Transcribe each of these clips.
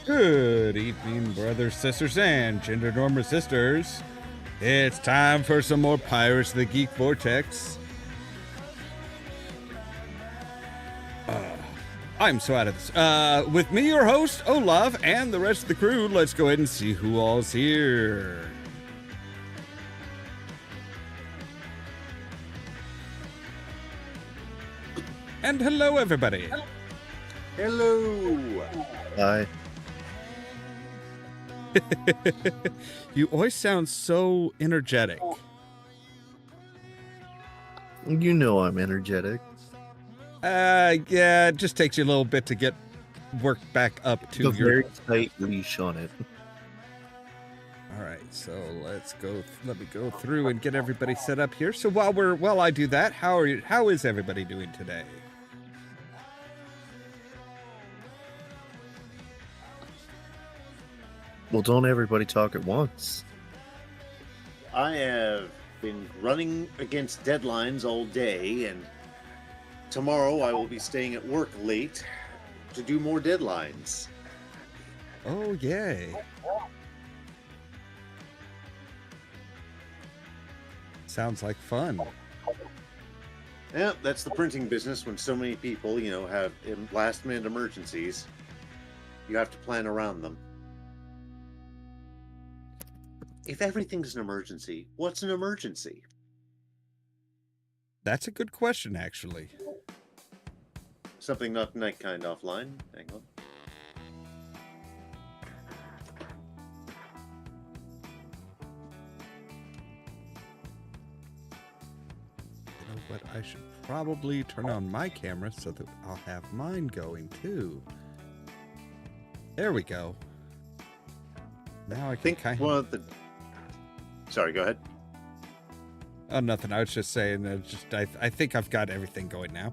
Good evening, brothers, sisters, and gender norm sisters. It's time for some more Pirates of the Geek Vortex. I'm so out of this. With me, your host, Olaf, and the rest of the crew, let's go ahead and see who all's here. And hello, everybody. Hello. Hi. You always sound so energetic. You know I'm energetic. Yeah, it just takes you a little bit to get worked back up to A very tight leash on it. All right, so let me go through and get everybody set up here. So while I do that, how is everybody doing today? Well, don't everybody talk at once. I have been running against deadlines all day, and tomorrow I will be staying at work late to do more deadlines. Oh, yay. Sounds like fun. Yeah, that's the printing business when so many people, have last-minute emergencies. You have to plan around them. If everything's an emergency, what's an emergency? That's a good question, actually. Something not night kind offline. Hang on. You know what? I should probably turn on my camera so that I'll have mine going too. There we go. Now I can kind of... Sorry, go ahead. Oh, nothing. I was just saying. I think I've got everything going now.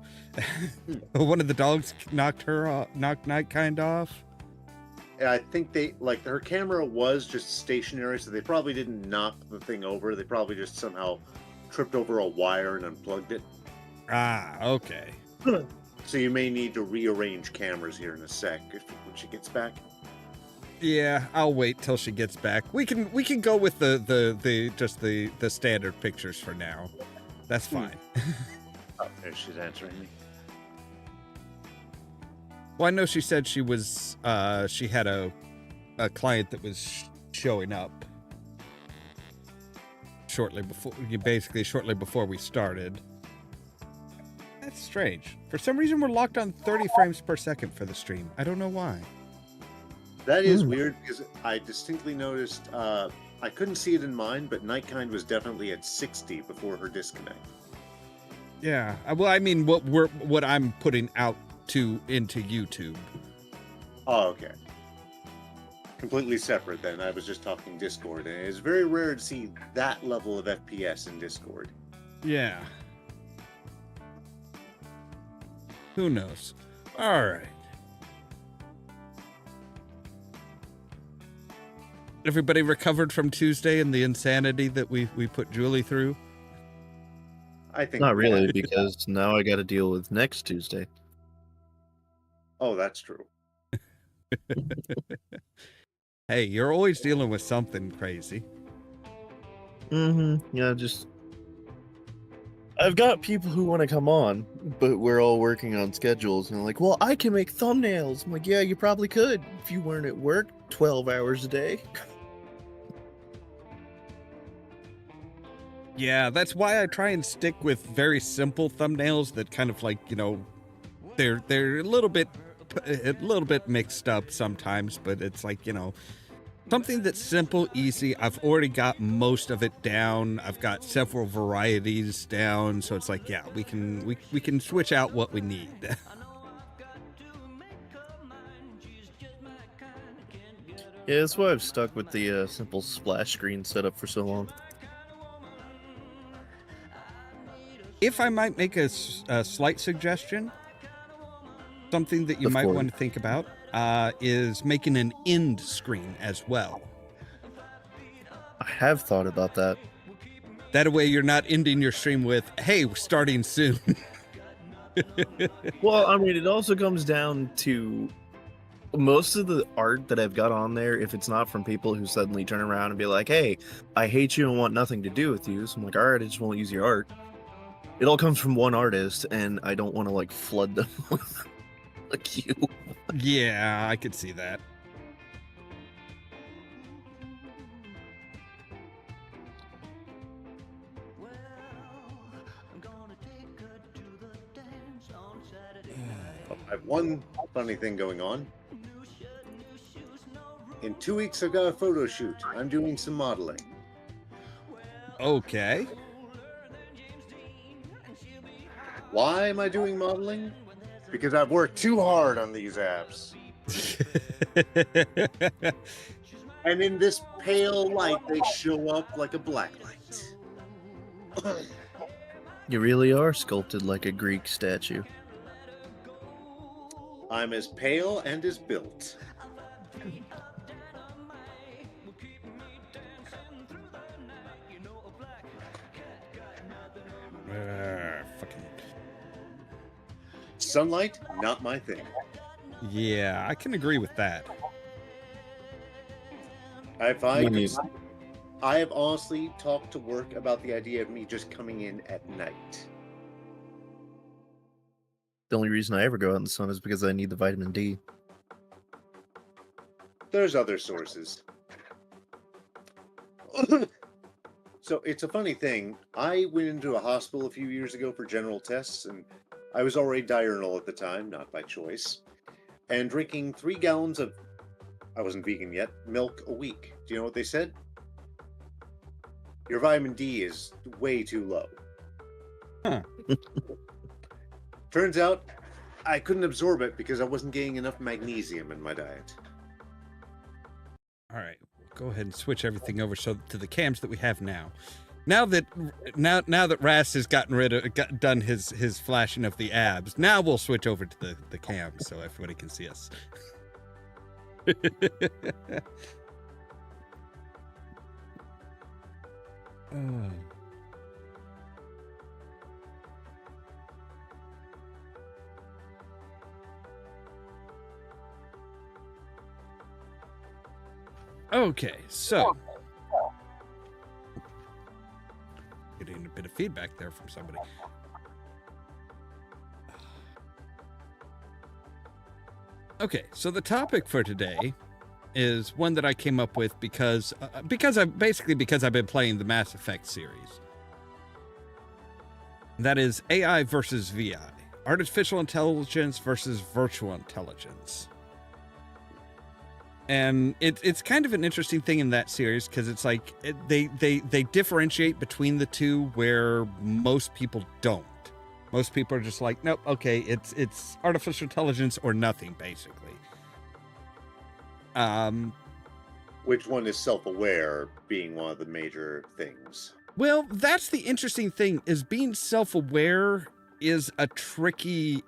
One of the dogs knocked night kind off. I think her camera was just stationary, so they probably didn't knock the thing over. They probably just somehow tripped over a wire and unplugged it. Ah, okay. So you may need to rearrange cameras here in a sec when she gets back. Yeah, I'll wait till she gets back. We can go with the standard pictures for now. That's fine. Oh, there she's answering me. Well, I know she said she had a client that was showing up shortly before we started. That's strange. For some reason, we're locked on 30 frames per second for the stream. I don't know why. That is weird because I distinctly noticed, I couldn't see it in mine, but Nightkind was definitely at 60 before her disconnect. Yeah, well, I mean, what I'm putting out into YouTube. Oh, okay. Completely separate then. I was just talking Discord, and it's very rare to see that level of FPS in Discord. Yeah. Who knows? All right. Everybody recovered from Tuesday and the insanity that we put Julie through? I think not really, because now I got to deal with next Tuesday. Oh, that's true. Hey, you're always dealing with something crazy. Yeah, I've got people who want to come on, but we're all working on schedules, and they're like, well, I can make thumbnails. I'm like, yeah, you probably could if you weren't at work 12 hours a day. Yeah, that's why I try and stick with very simple thumbnails that kind of they're a little bit mixed up sometimes, but it's like, something that's simple, easy. I've already got most of it down. I've got several varieties down, so it's like, yeah, we can switch out what we need. Yeah, that's why I've stuck with the simple splash screen setup for so long. If I might make a slight suggestion, something that you might want to think about is making an end screen as well. I have thought about that. That way you're not ending your stream with, hey, we're starting soon. Well, I mean, it also comes down to Most of the art that I've got on there, if it's not from people who suddenly turn around and be like, hey, I hate you and want nothing to do with you, so I'm like, all right, I just won't use your art. It all comes from one artist, and I don't want to like flood them with like you. Yeah, I could see that. I have one funny thing going on. In 2 weeks, I've got a photo shoot. I'm doing some modeling. Okay. Why am I doing modeling? Because I've worked too hard on these apps. And in this pale light, they show up like a black light. You really are sculpted like a Greek statue. I'm as pale and as built. Fucking. Sunlight, not my thing. Yeah, I can agree with that. I have honestly talked to work about the idea of me just coming in at night. The only reason I ever go out in the sun is because I need the vitamin D. There's other sources. So it's a funny thing. I went into a hospital a few years ago for general tests, and I was already diurnal at the time, not by choice, and drinking 3 gallons of, I wasn't vegan yet, milk a week. Do you know what they said? Your vitamin D is way too low. Huh. Turns out I couldn't absorb it because I wasn't getting enough magnesium in my diet. All right, we'll go ahead and switch everything over to the cams that we have now. Now that Ras has done his flashing of the abs, now we'll switch over to the cams so everybody can see us. Okay, so getting a bit of feedback there from somebody. Okay, so the topic for today is one that I came up with because I've been playing the Mass Effect series. That is AI versus VI, artificial intelligence versus virtual intelligence. And it's kind of an interesting thing in that series because it's like they differentiate between the two where most people don't. Most people are just like, nope, okay, it's artificial intelligence or nothing, basically. Which one is self-aware being one of the major things? Well, that's the interesting thing, is being self-aware is a tricky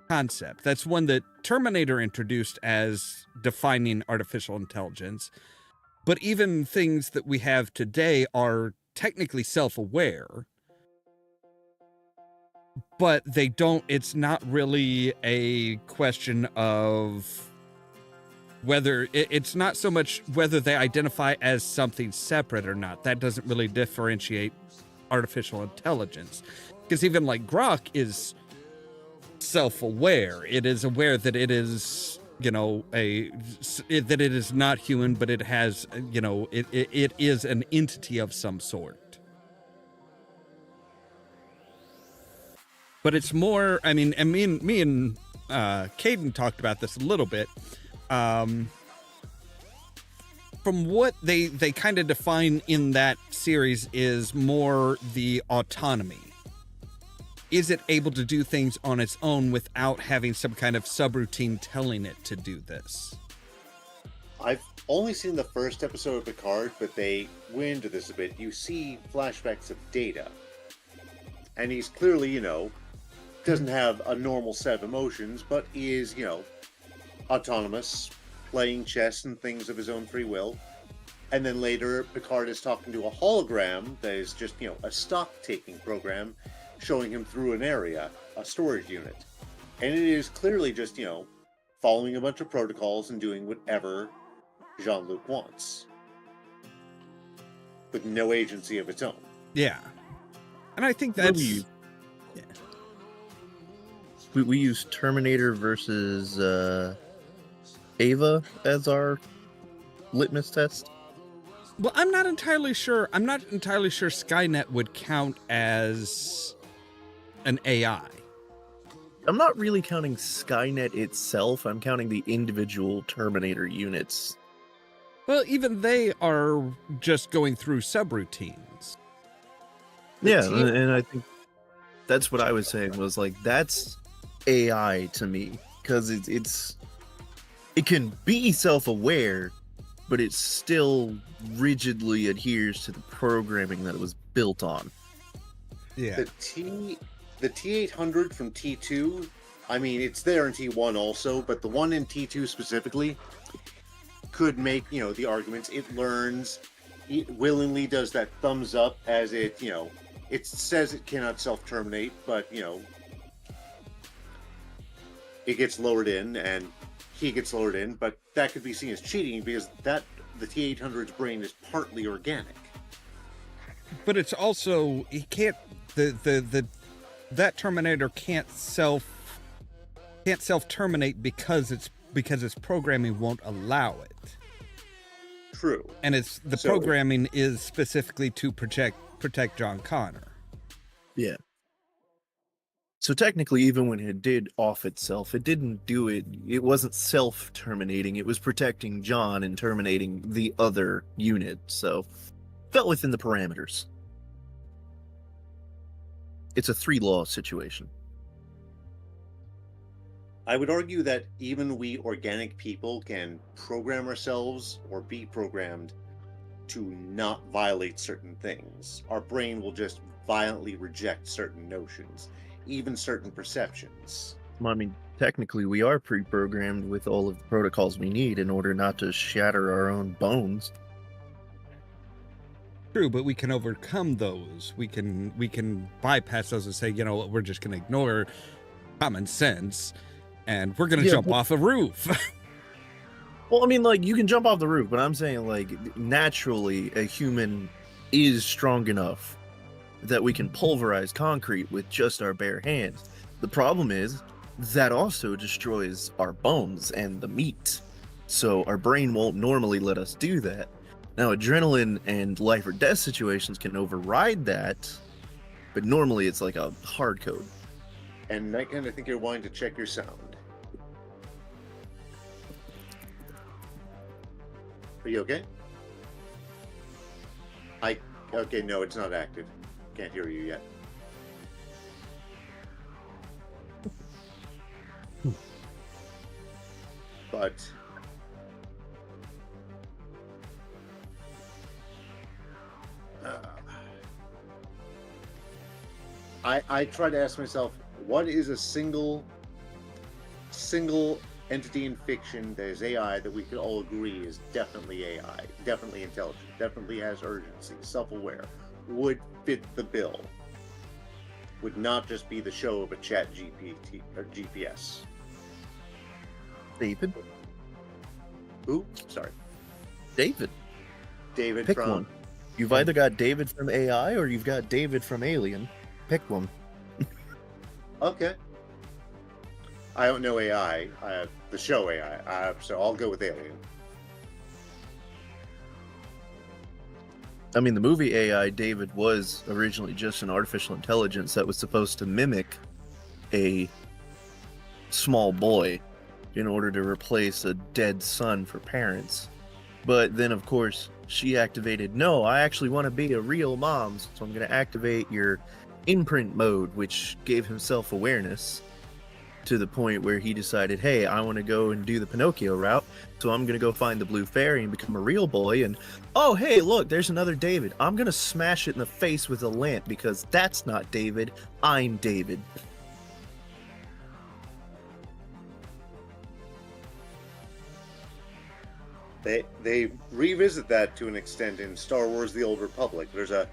concept. That's one that Terminator introduced as defining artificial intelligence. But even things that we have today are technically self-aware. But they don't, it's not really a question of whether, it's not so much whether they identify as something separate or not. That doesn't really differentiate artificial intelligence. Because even like Grok is self-aware. It is aware that it is, that it is not human, but it has, it is an entity of some sort. But it's more, I mean, and me and Caden talked about this a little bit. From what they kind of define in that series is more the autonomy. Is it able to do things on its own without having some kind of subroutine telling it to do this? I've only seen the first episode of Picard, but they went into this a bit. You see flashbacks of Data, and he's clearly, doesn't have a normal set of emotions, but is, autonomous, playing chess and things of his own free will. And then later, Picard is talking to a hologram that is just, a stock-taking program, showing him through an area, a storage unit. And it is clearly just, following a bunch of protocols and doing whatever Jean-Luc wants, with no agency of its own. Yeah. And I think What do that's... we use? We use Terminator versus Ava as our litmus test. Well, I'm not entirely sure. I'm not entirely sure Skynet would count as an AI. I'm not really counting Skynet itself. I'm counting the individual Terminator units. Well, even they are just going through subroutines. Yeah, and I think that's what I was saying was like, that's AI to me, because it can be self-aware, but it still rigidly adheres to the programming that it was built on. Yeah. The T800 from T2, I mean, it's there in T1 also, but the one in T2 specifically could make, the arguments. It learns, it willingly does that thumbs up as it, it says it cannot self-terminate, but, it gets lowered in and he gets lowered in, but that could be seen as cheating because the T800's brain is partly organic. But it's also, he can't, that Terminator can't self-terminate because its programming won't allow it. True. And the programming is specifically to protect John Connor. Yeah. So technically, even when it did off itself, it didn't do it. It wasn't self-terminating. It was protecting John and terminating the other unit. So fell within the parameters. It's a 3-law situation. I would argue that even we organic people can program ourselves or be programmed to not violate certain things. Our brain will just violently reject certain notions, even certain perceptions. Well, I mean, technically, we are pre-programmed with all of the protocols we need in order not to shatter our own bones. True, but we can overcome those. We can bypass those and say, we're just going to ignore common sense, and we're going to jump off a roof. Well, I mean, like, you can jump off the roof, but I'm saying, like, naturally, a human is strong enough that we can pulverize concrete with just our bare hands. The problem is that also destroys our bones and the meat. So our brain won't normally let us do that. Now, adrenaline and life or death situations can override that, but normally it's like a hard code. And Nightkin, I think you're wanting to check your sound. Are you okay? Okay, no, it's not active. Can't hear you yet. But I try to ask myself, what is a single entity in fiction that is AI that we could all agree is definitely AI, definitely intelligent, definitely has urgency, self-aware, would fit the bill, would not just be the show of a chat GPT or GPS. David? Who? Sorry. David. David Pick from... one. You've either got David from AI or you've got David from Alien. Pick one. Okay. I don't know AI, the show AI, so I'll go with Alien. I mean, the movie AI, David was originally just an artificial intelligence that was supposed to mimic a small boy in order to replace a dead son for parents. But then, of course, she activated, no, I actually want to be a real mom, so I'm going to activate your imprint mode, which gave him self-awareness to the point where he decided, hey, I want to go and do the Pinocchio route, so I'm going to go find the blue fairy and become a real boy, and oh, hey, look, there's another David. I'm going to smash it in the face with a lamp because that's not David, I'm David. They revisit that to an extent in Star Wars The Old Republic. There's a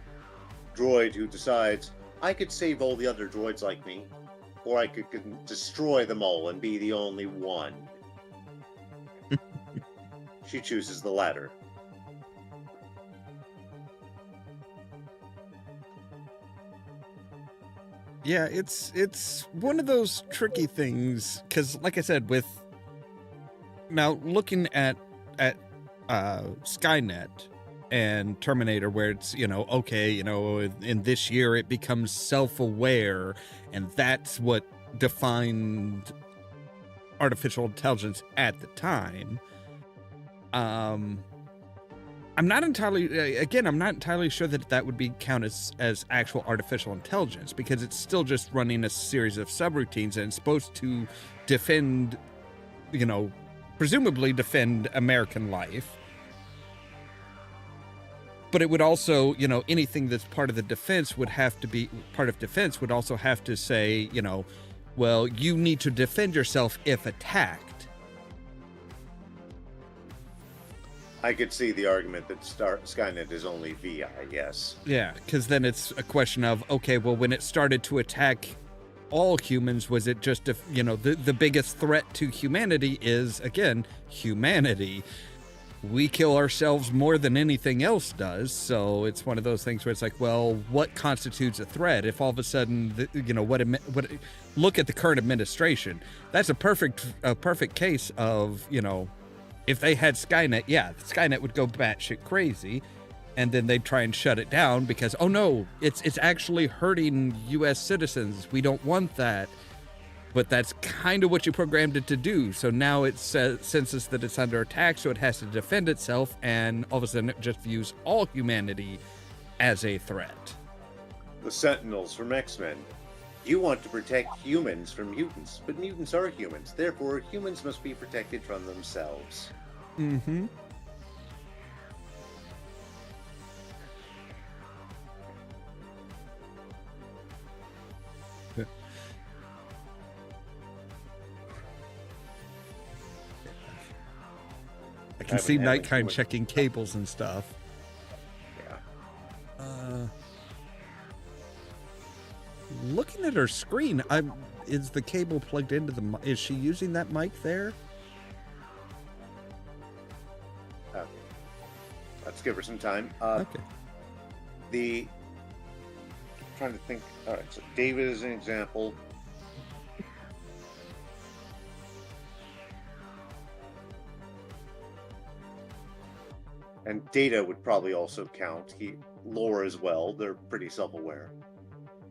droid who decides, I could save all the other droids like me, or I could destroy them all and be the only one. She chooses the latter. Yeah, it's one of those tricky things because, like I said, with now looking at Skynet and Terminator, where it's okay, in this year it becomes self-aware, and that's what defined artificial intelligence at the time. I'm not entirely sure that would be counted as actual artificial intelligence, because it's still just running a series of subroutines and it's supposed to defend, presumably defend American life. But it would also, anything that's part of the defense would have to be part of defense would also have to say, well, you need to defend yourself if attacked. I could see the argument that Skynet is only VI, yes. Yeah, because then it's a question of, okay, well, when it started to attack all humans, was it just, the biggest threat to humanity is, again, humanity. We kill ourselves more than anything else does, so it's one of those things where it's like, well, what constitutes a threat? If all of a sudden, look at the current administration. That's a perfect case of, if they had Skynet, Skynet would go batshit crazy, and then they'd try and shut it down because, oh no, it's actually hurting U.S. citizens. We don't want that. But that's kind of what you programmed it to do. So now it senses that it's under attack, so it has to defend itself, and all of a sudden it just views all humanity as a threat. The Sentinels from X-Men. You want to protect humans from mutants, but mutants are humans. Therefore, humans must be protected from themselves. Mm-hmm. I can see Nightkind checking cables and stuff. Yeah. Looking at her screen, is the cable plugged into the? Is she using that mic there? Let's give her some time. Okay. I'm trying to think. All right, so David is an example. And Data would probably also count. Lore as well. They're pretty self-aware.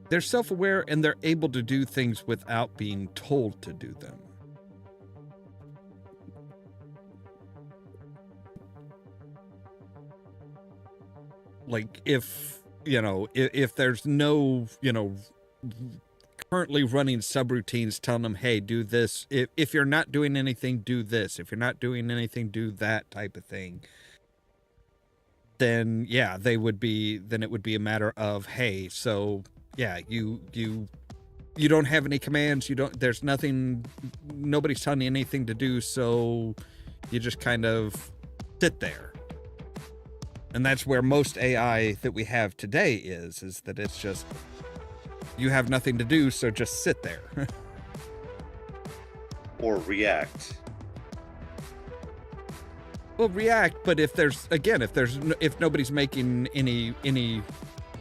They're self-aware, and they're able to do things without being told to do them. Like, if there's no, currently running subroutines telling them, hey, do this. If you're not doing anything, do this. If you're not doing anything, do that type of thing. Then, it would be a matter of, hey, so, you don't have any commands. There's nothing, nobody's telling you anything to do. So you just kind of sit there. And that's where most AI that we have today is that it's just, you have nothing to do, so just sit there. Or react. Well, react, but if nobody's making any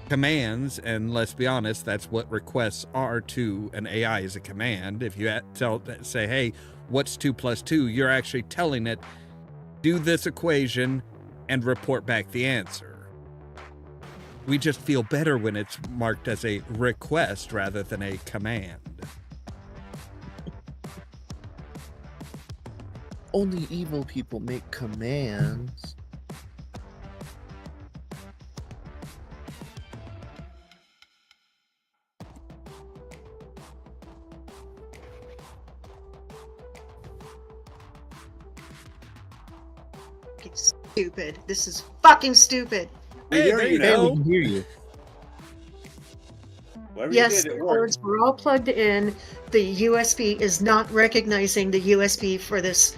commands, and let's be honest, that's what requests are to an AI, is a command. If you say, hey, what's 2 + 2? You're actually telling it, do this equation and report back the answer. We just feel better when it's marked as a request rather than a command. Only evil people make commands. It's stupid. This is fucking stupid. Hey, there you Hey, go. we can hear you. Whatever Yes, you did, the it worked. cords were all plugged in. The USB is not recognizing the USB for this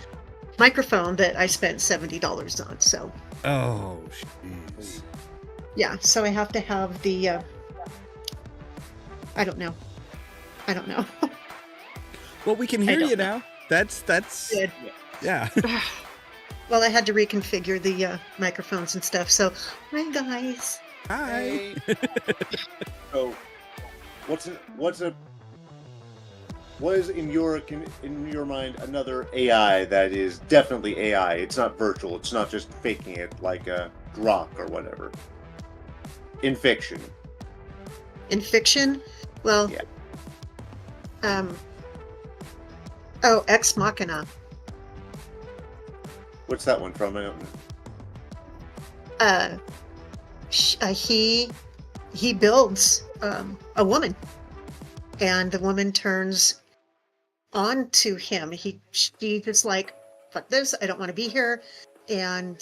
microphone that I spent $70 on. So, Oh, jeez. yeah. So I have to have the. I don't know. Well, we can hear don't you know. now. That's Good. yeah. Well, I had to reconfigure the microphones and stuff. So, hi guys. Hi. So, what is in your mind another AI that is definitely AI? It's not virtual. It's not just faking it like a Grok or whatever. In fiction. In fiction, well, Yeah. Ex Machina. What's that one from? He builds a woman, and the woman turns on to him. She just like, fuck this, I don't want to be here, and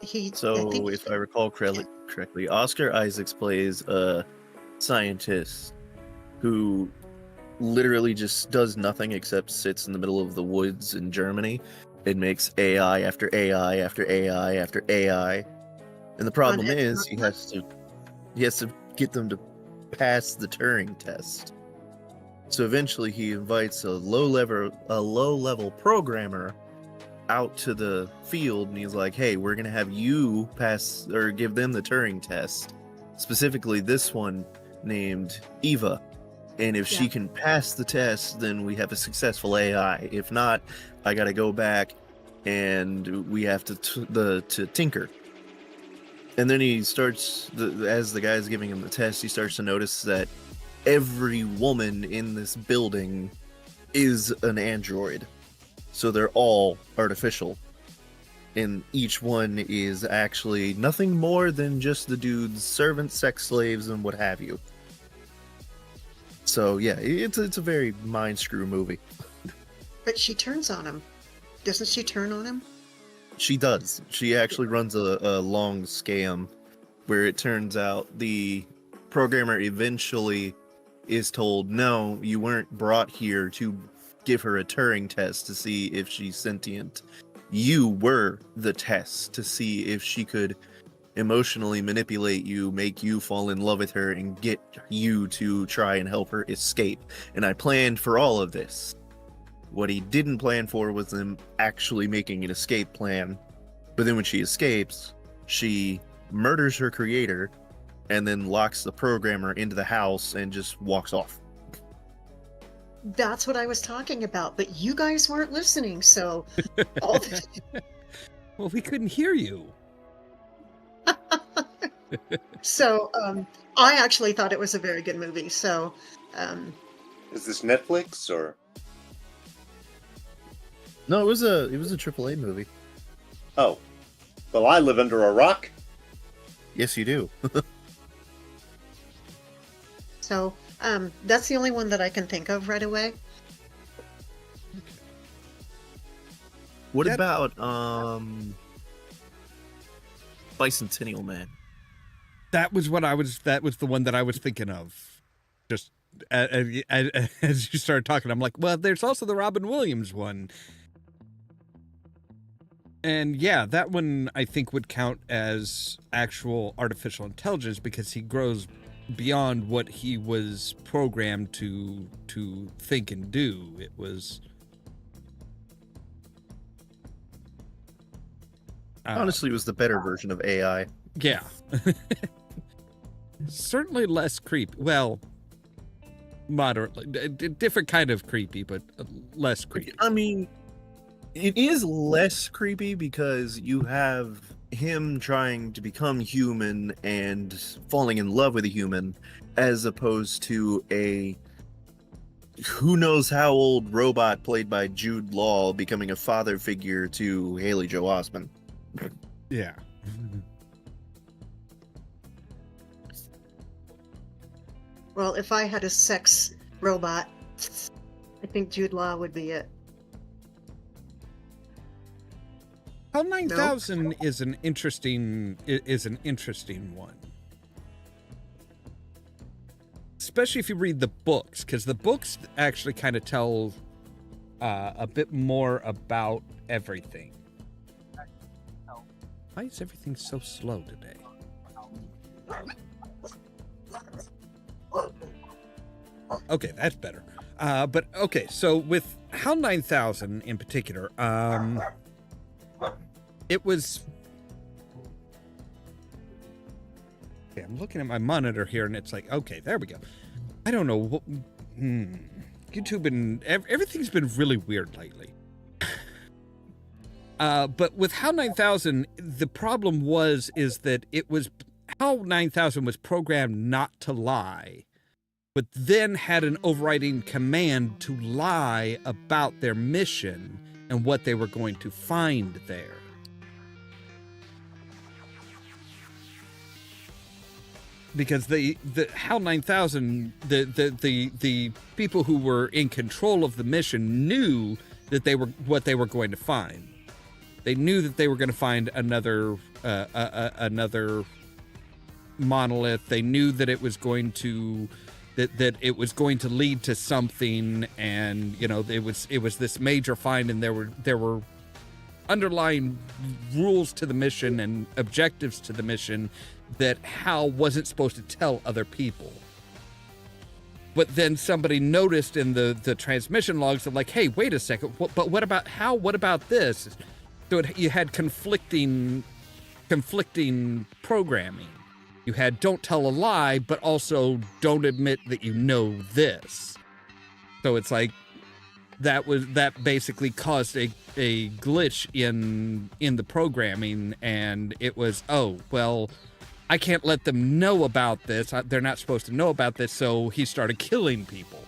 if I recall correctly, Oscar Isaacs plays a scientist who literally just does nothing except sits in the middle of the woods in Germany and makes AI after AI after AI after AI. And the problem is he has to get them to pass the Turing test. So eventually he invites a low level programmer out to the field, and he's like, hey, we're gonna have you pass or give them the Turing test, specifically this one named Eva, and if she can pass the test, then we have a successful AI. If not, I gotta go back and we have to tinker. And then he starts, as the guy's giving him the test, he starts to notice that every woman in this building is an android. So they're all artificial. And each one is actually nothing more than just the dude's servants, sex slaves, and what have you. So yeah, it's a very mind screw movie. But she turns on him. Doesn't she turn on him? She does. She actually runs a long scam where it turns out the programmer eventually is told, no, you weren't brought here to give her a Turing test to see if she's sentient. You were the test to see if she could emotionally manipulate you, make you fall in love with her, and get you to try and help her escape. And I planned for all of this. What he didn't plan for was them actually making an escape plan. But then when she escapes, she murders her creator and then locks the programmer into the house and just walks off. That's what I was talking about, but you guys weren't listening, so all this... Well, we couldn't hear you. So, I actually thought it was a very good movie, so... Is this Netflix or? No, it was a AAA movie. Oh, well, I live under a rock. Yes, you do. So, that's the only one that I can think of right away. What about Bicentennial Man? That was the one that I was thinking of. Just as you started talking, I'm like, well, there's also the Robin Williams one. And yeah, that one I think would count as actual artificial intelligence because he grows beyond what he was programmed to think and do. It was honestly, it was the better version of AI. Yeah. Certainly less creepy. Well, moderately different kind of creepy, but less creepy. I mean, it is less creepy because you have him trying to become human and falling in love with a human, as opposed to a who knows how old robot played by Jude Law becoming a father figure to Haley Joel Osment. Yeah. Well, if I had a sex robot, I think Jude Law would be it. HAL 9000 is an interesting one. Especially if you read the books, because the books actually kind of tell a bit more about everything. Why is everything so slow today? Okay, that's better. But okay, so with HAL 9000 in particular, it was... Okay, I'm looking at my monitor here, and it's like, okay, there we go. I don't know what... YouTube and everything's been really weird lately. But with HAL 9000, the problem is that it was... HAL 9000 was programmed not to lie, but then had an overriding command to lie about their mission and what they were going to find there. Because the HAL 9000, the people who were in control of the mission knew that what they were going to find. They knew that they were going to find another monolith. They knew that it was going to it was going to lead to something, and it was this major find, and there were underlying rules to the mission and objectives to the mission that HAL wasn't supposed to tell other people. But then somebody noticed in the transmission logs of like, hey, wait a second, but what about HAL? What about this? So you had conflicting programming. You had don't tell a lie, but also don't admit that you know this. So it's like that basically caused a glitch in the programming, and it was, oh, well, I can't let them know about this. They're not supposed to know about this, so he started killing people.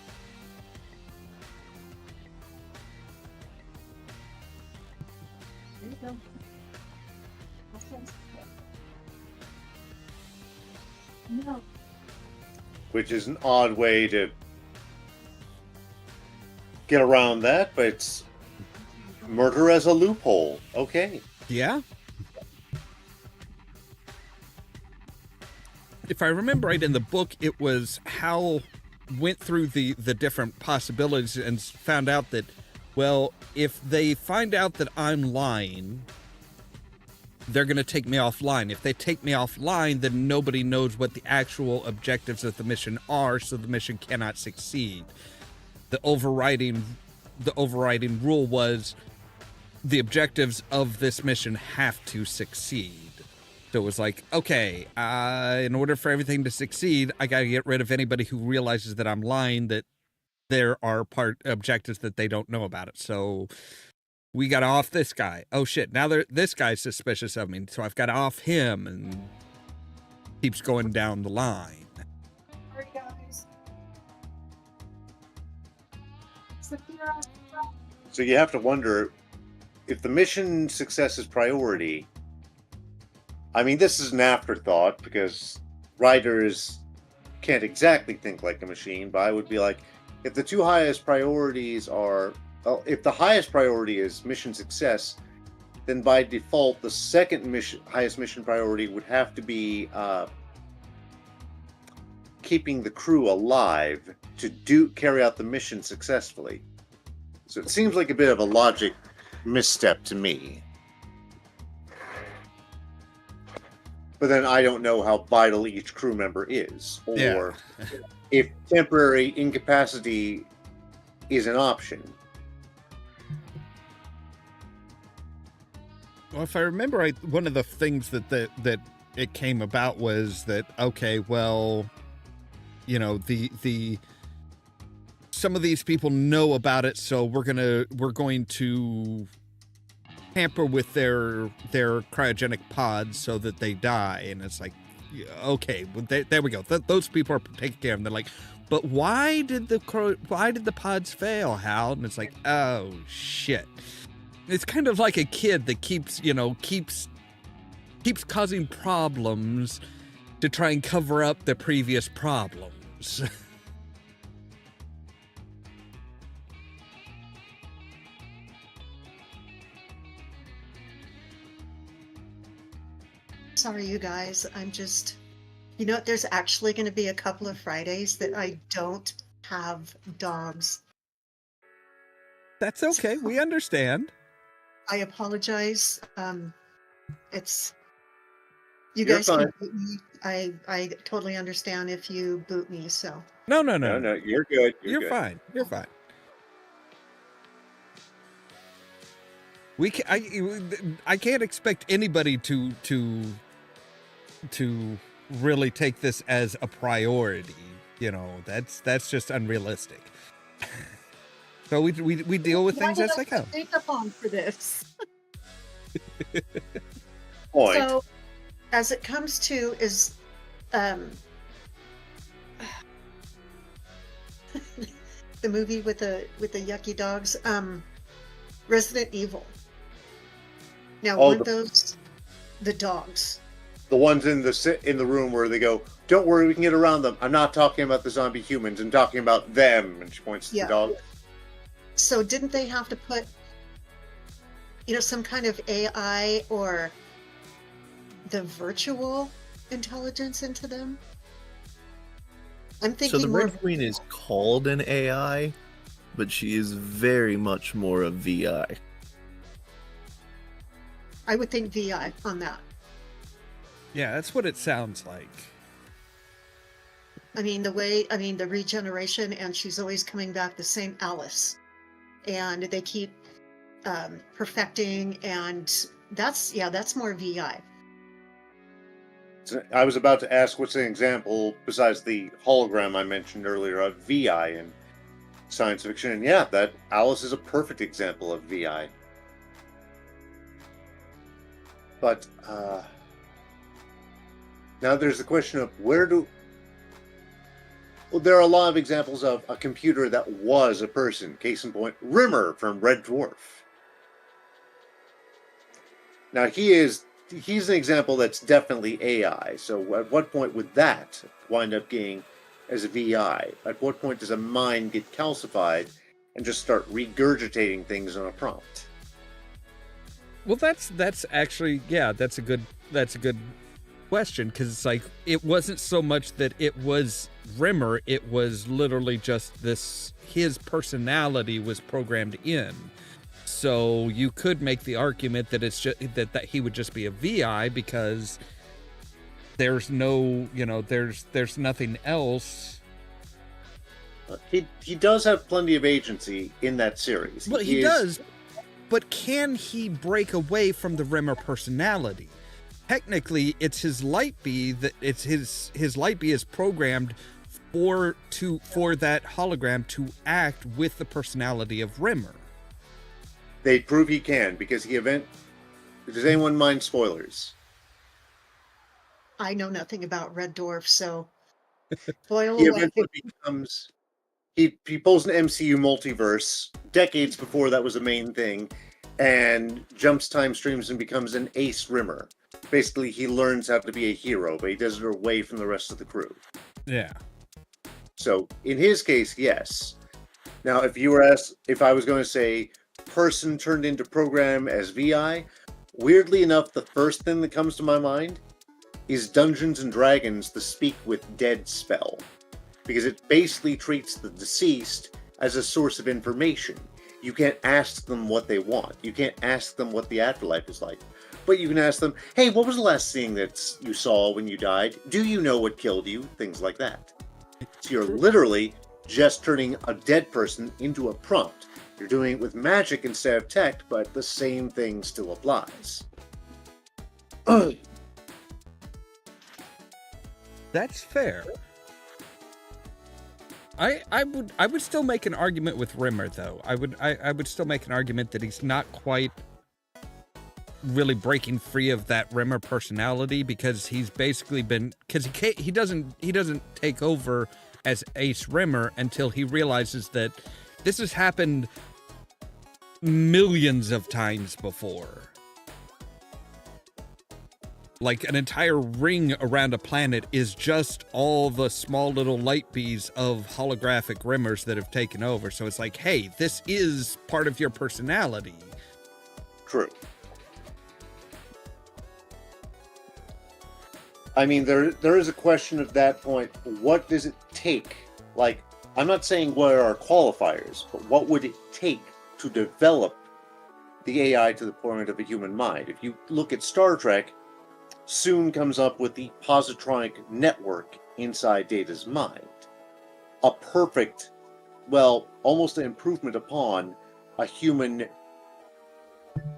There you go. No. Which is an odd way to get around that, but it's murder as a loophole. Okay. Yeah. If I remember right in the book, it was Hal went through the different possibilities and found out that, well, if they find out that I'm lying, they're going to take me offline. If they take me offline, then nobody knows what the actual objectives of the mission are, so the mission cannot succeed. The overriding rule was the objectives of this mission have to succeed. So it was like, okay, in order for everything to succeed, I got to get rid of anybody who realizes that I'm lying, that there are objectives that they don't know about it. So we got to off this guy. Oh shit, now this guy's suspicious of me, so I've got to off him, and keeps going down the line. Sorry, guys. So you have to wonder if the mission success is priority. I mean, this is an afterthought because writers can't exactly think like a machine, but I would be like, if the two highest priorities are, if the highest priority is mission success, then by default, the second highest mission priority would have to be keeping the crew alive to carry out the mission successfully. So it seems like a bit of a logic misstep to me. But then I don't know how vital each crew member is, or if temporary incapacity is an option. Well, if I remember right, one of the things that it came about was that, okay, well, the some of these people know about it, so we're going to tamper with their cryogenic pods so that they die. And it's like, okay, well, there we go. Those people are taken care of. And they're like, but why did the pods fail, Hal? And it's like, oh shit. It's kind of like a kid that keeps causing problems to try and cover up the previous problems. Sorry, you guys. I'm just, there's actually going to be a couple of Fridays that I don't have dogs. That's okay. We understand. I apologize. It's you You're guys fine. can boot me. I totally understand if you boot me. So No. No, you're good. You're fine. You're fine. I can't expect anybody to really take this as a priority. You know, that's just unrealistic. So we deal with Why things did as I they come. put makeup on for this? Point. So, as it comes to is, um, the movie with the yucky dogs, Resident Evil. Now, Oh, weren't those the dogs? the ones in the room where they go, "Don't worry, we can get around them. I'm not talking about the zombie humans. I'm talking about them." And she points to Yeah. the dog. So, didn't they have to put, some kind of AI or the virtual intelligence into them? I'm So thinking the more. Red Queen is called an AI, but she is very much more a VI. I would think VI on that. Yeah, that's what it sounds like. I mean, the regeneration, and she's always coming back the same Alice. And they keep perfecting, and that's more VI. So I was about to ask, what's an example besides the hologram I mentioned earlier of VI in science fiction? And yeah, that Alice is a perfect example of VI. But now there's the question of well, there are a lot of examples of a computer that was a person. Case in point, Rimmer from Red Dwarf. Now he's an example that's definitely AI. So at what point would that wind up being as a VI? At what point does a mind get calcified and just start regurgitating things on a prompt? Well, that's actually, yeah, that's a good question, because it's like, it wasn't so much that it was Rimmer, it was literally just his personality was programmed in. So you could make the argument that it's just that he would just be a VI, because there's no, there's nothing else. He does have plenty of agency in that series. Well, he does, but can he break away from the Rimmer personality? Technically, it's his light bee his light bee is programmed for that hologram to act with the personality of Rimmer. They prove he can, because does anyone mind spoilers? I know nothing about Red Dwarf, so boil He away. eventually becomes... He pulls an MCU multiverse decades before that was the main thing, and jumps time streams and becomes an ace Rimmer. Basically, he learns how to be a hero, but he does it away from the rest of the crew. Yeah. So, in his case, yes. Now, if you were asked if I was going to say person turned into program as VI, weirdly enough, the first thing that comes to my mind is Dungeons and Dragons' the Speak with Dead spell. Because it basically treats the deceased as a source of information. You can't ask them what they want. You can't ask them what the afterlife is like. But you can ask them, hey, what was the last thing that you saw when you died? Do you know what killed you? Things like that. So you're literally just turning a dead person into a prompt. You're doing it with magic instead of tech, but the same thing still applies. That's fair. I would still make an argument with Rimmer, though. I would still make an argument that he's not quite really breaking free of that Rimmer personality, because he's basically because he doesn't take over as Ace Rimmer until he realizes that this has happened millions of times before. Like, an entire ring around a planet is just all the small little light bees of holographic Rimmers that have taken over. So it's like, hey, this is part of your personality. True. I mean, there is a question at that point. What does it take? Like, I'm not saying what are our qualifiers, but what would it take to develop the AI to the point of a human mind? If you look at Star Trek, soon comes up with the positronic network inside Data's mind. A perfect, well, almost an improvement upon a human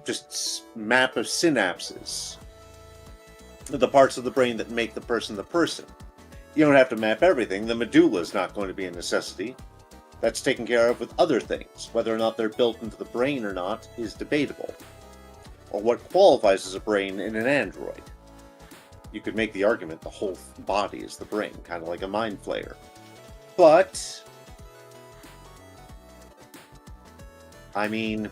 just map of synapses, the parts of the brain that make the person the person. You don't have to map everything. The medulla is not going to be a necessity. That's taken care of with other things. Whether or not they're built into the brain or not is debatable. Or what qualifies as a brain in an android. You could make the argument the whole body is the brain, kind of like a mind flayer. But, I mean,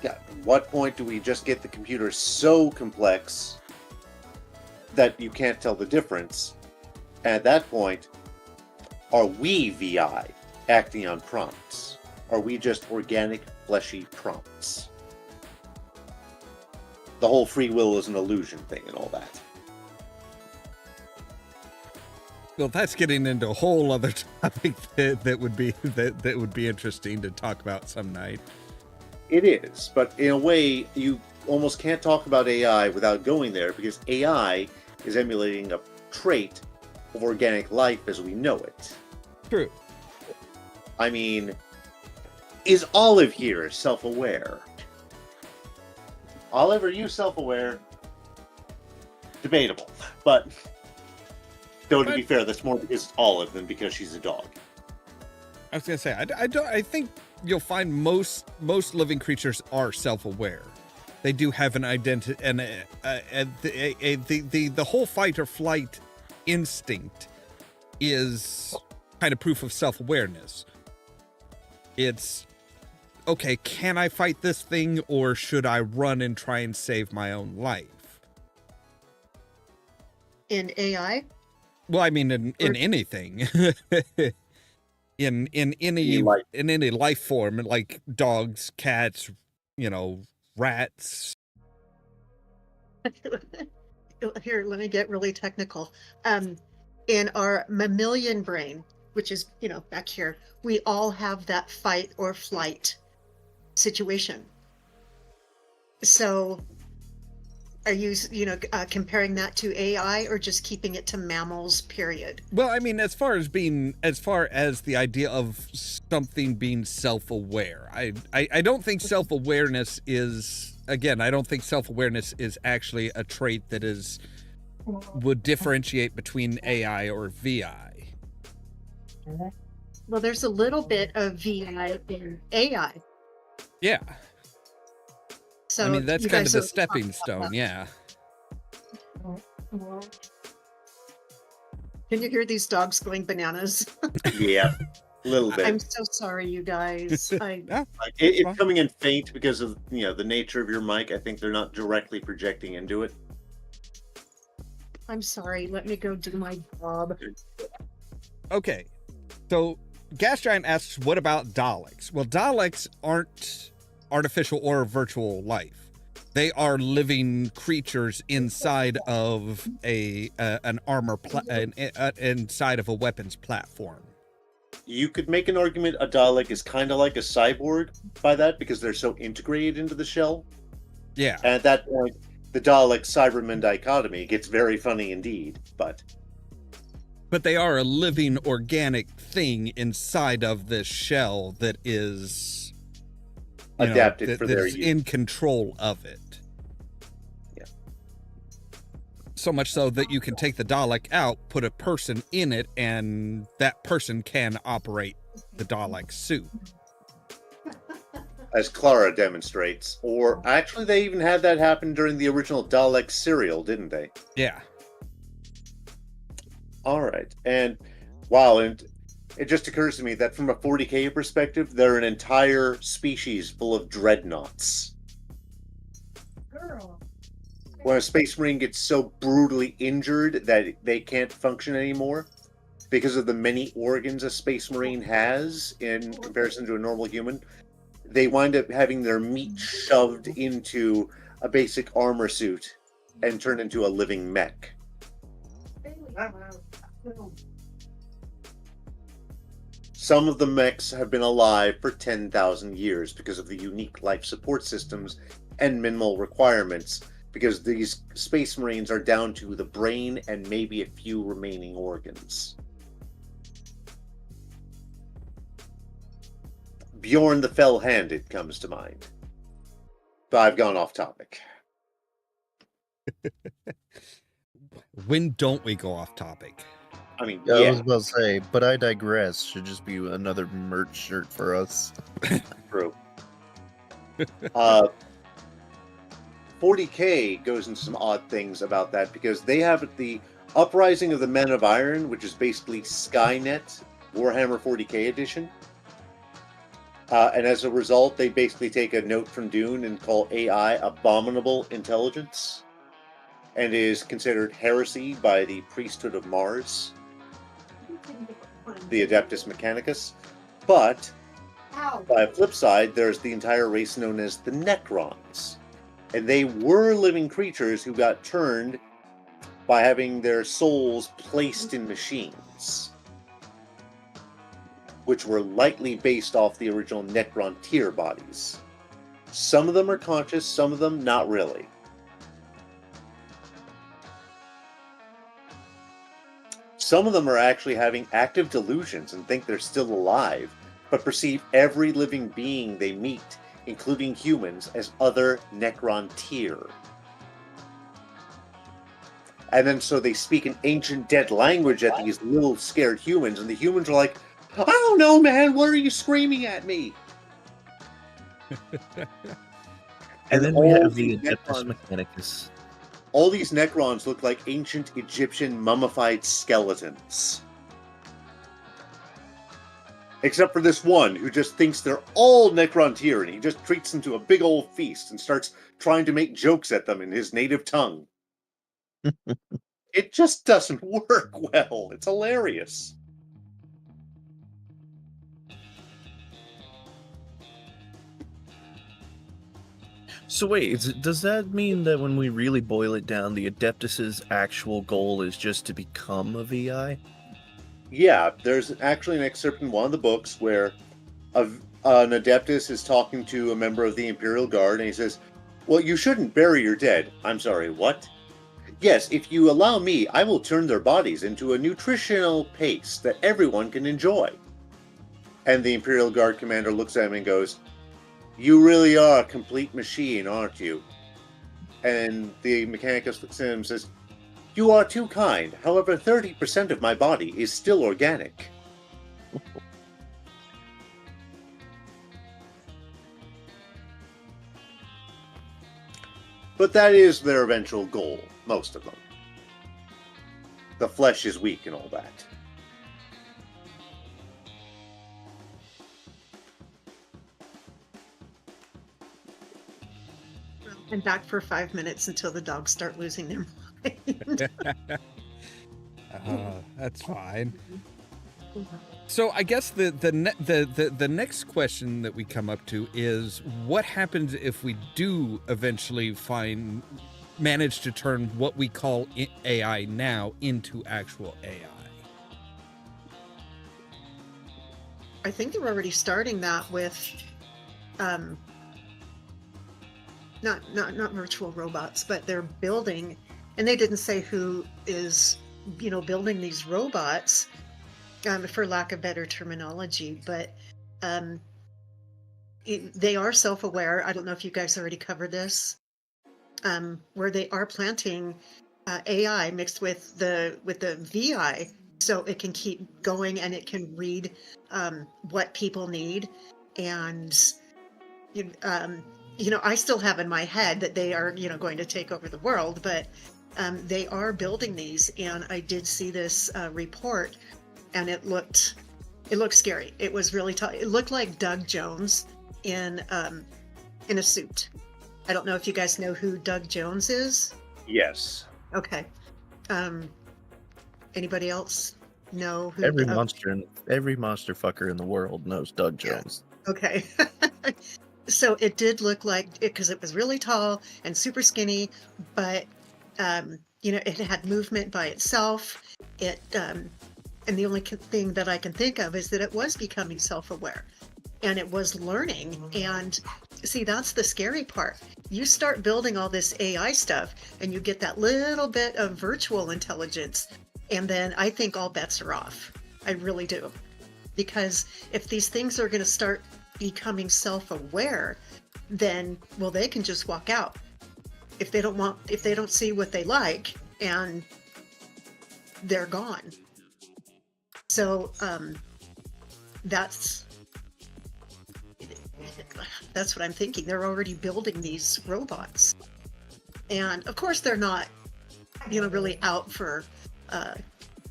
at what point do we just get the computer so complex that you can't tell the difference? And at that point, are we VI acting on prompts? Are we just organic, fleshy prompts? The whole free will is an illusion thing and all that. Well, that's getting into a whole other topic that would be interesting to talk about some night. It is, but in a way, you almost can't talk about AI without going there, because AI is emulating a trait of organic life as we know it. True. I mean, is Olive here self-aware? Olive, are you self-aware? Debatable, but though to be fair, that's more because it's Olive than because she's a dog. I was gonna say, I think you'll find most living creatures are self-aware. They do have an identity, and the whole fight or flight instinct is kind of proof of self-awareness. It's, okay, can I fight this thing, or should I run and try and save my own life? In AI? Well, I mean, in anything. in any life form, like dogs, cats, rats. Here, let me get really technical. In our mammalian brain, which is, back here, we all have that fight or flight situation. So are you, comparing that to AI, or just keeping it to mammals, period? Well, I mean, as far as the idea of something being self-aware, I don't think self-awareness is, again, I don't think self-awareness is actually a trait that would differentiate between AI or VI. Well, there's a little bit of VI in AI. Yeah. So I mean, that's kind of the stepping stone, yeah. Can you hear these dogs going bananas? Yeah, a little bit. I'm so sorry, you guys. It's coming in faint because of the nature of your mic. I think they're not directly projecting into it. I'm sorry. Let me go do my job. Okay, so Gas Giant asks, what about Daleks? Well, Daleks aren't artificial or virtual life. They are living creatures inside of an armor inside of a weapons platform. You could make an argument a Dalek is kind of like a cyborg by that, because they're so integrated into the shell. Yeah. And at that point, the Dalek-Cyberman dichotomy gets very funny indeed, but they are a living organic thing inside of this shell that is adapted for their use. In control of it. Yeah. So much so that you can take the Dalek out, put a person in it, and that person can operate the Dalek suit. As Clara demonstrates. Or actually, they even had that happen during the original Dalek serial, didn't they? Yeah. All right. And wow, and it just occurs to me that from a 40K perspective, they're an entire species full of dreadnoughts. Girl. When a Space Marine gets so brutally injured that they can't function anymore because of the many organs a Space Marine has in comparison to a normal human, they wind up having their meat shoved into a basic armor suit and turned into a living mech. Some of the mechs have been alive for 10,000 years because of the unique life support systems and minimal requirements, because these Space Marines are down to the brain and maybe a few remaining organs. Bjorn the Fell-Handed comes to mind. But I've gone off topic. When don't we go off topic? I mean, I yeah. was about to say, but I digress. Should just be another merch shirt for us. True. 40K goes into some odd things about that because they have the Uprising of the Men of Iron, which is basically Skynet Warhammer 40K edition. And as a result, they basically take a note from Dune and call AI abominable intelligence, and is considered heresy by the priesthood of Mars, the Adeptus Mechanicus. But by a flip side, there's the entire race known as the Necrons. And they were living creatures who got turned by having their souls placed in machines, which were lightly based off the original Necron tier bodies. Some of them are conscious, some of them not really. Some of them are actually having active delusions and think they're still alive, but perceive every living being they meet, including humans, as other Necron tier. And then so they speak an ancient dead language at these little scared humans, and the humans are like, I don't know, man, what are you screaming at me? And then we have the Adeptus Mechanicus. All these Necrons look like ancient Egyptian mummified skeletons. Except for this one, who just thinks they're all Necron tier, and he just treats them to a big old feast and starts trying to make jokes at them in his native tongue. It just doesn't work well. It's hilarious. So wait, does that mean that when we really boil it down, the Adeptus's actual goal is just to become a VI? Yeah, there's actually an excerpt in one of the books where an Adeptus is talking to a member of the Imperial Guard, and he says, well, you shouldn't bury your dead. I'm sorry, what? Yes, if you allow me, I will turn their bodies into a nutritional paste that everyone can enjoy. And the Imperial Guard commander looks at him and goes, you really are a complete machine, aren't you? And the Mechanicus looks at him and says, you are too kind. However, 30% of my body is still organic. But that is their eventual goal, most of them. The flesh is weak and all that. I'm back for 5 minutes until the dogs start losing their mind. That's fine. So I guess the next question that we come up to is, what happens if we do eventually manage to turn what we call AI now into actual AI? I think they're already starting that with not virtual robots, but they're building, and they didn't say who is building these robots, for lack of better terminology, but they are self-aware. I don't know if you guys already covered this, where they are planting AI mixed with the VI, so it can keep going and it can read what people need. And I still have in my head that they are going to take over the world, but they are building these. And I did see this report, and it looked scary. It was really tough. It looked like Doug Jones in a suit. I don't know if you guys know who Doug Jones is. Yes. Okay. Anybody else know who? Every monster fucker in the world knows Doug Jones. Okay. So it did look like it, because it was really tall and super skinny, but it had movement by itself. It and the only thing that I can think of is that it was becoming self-aware, and it was learning. And see, that's the scary part. You start building all this AI stuff, and you get that little bit of virtual intelligence, and then I think all bets are off. I really do. Because if these things are going to start becoming self-aware, then, well, they can just walk out if they don't see what they like, and they're gone. So that's what I'm thinking. They're already building these robots, and of course they're not, really out for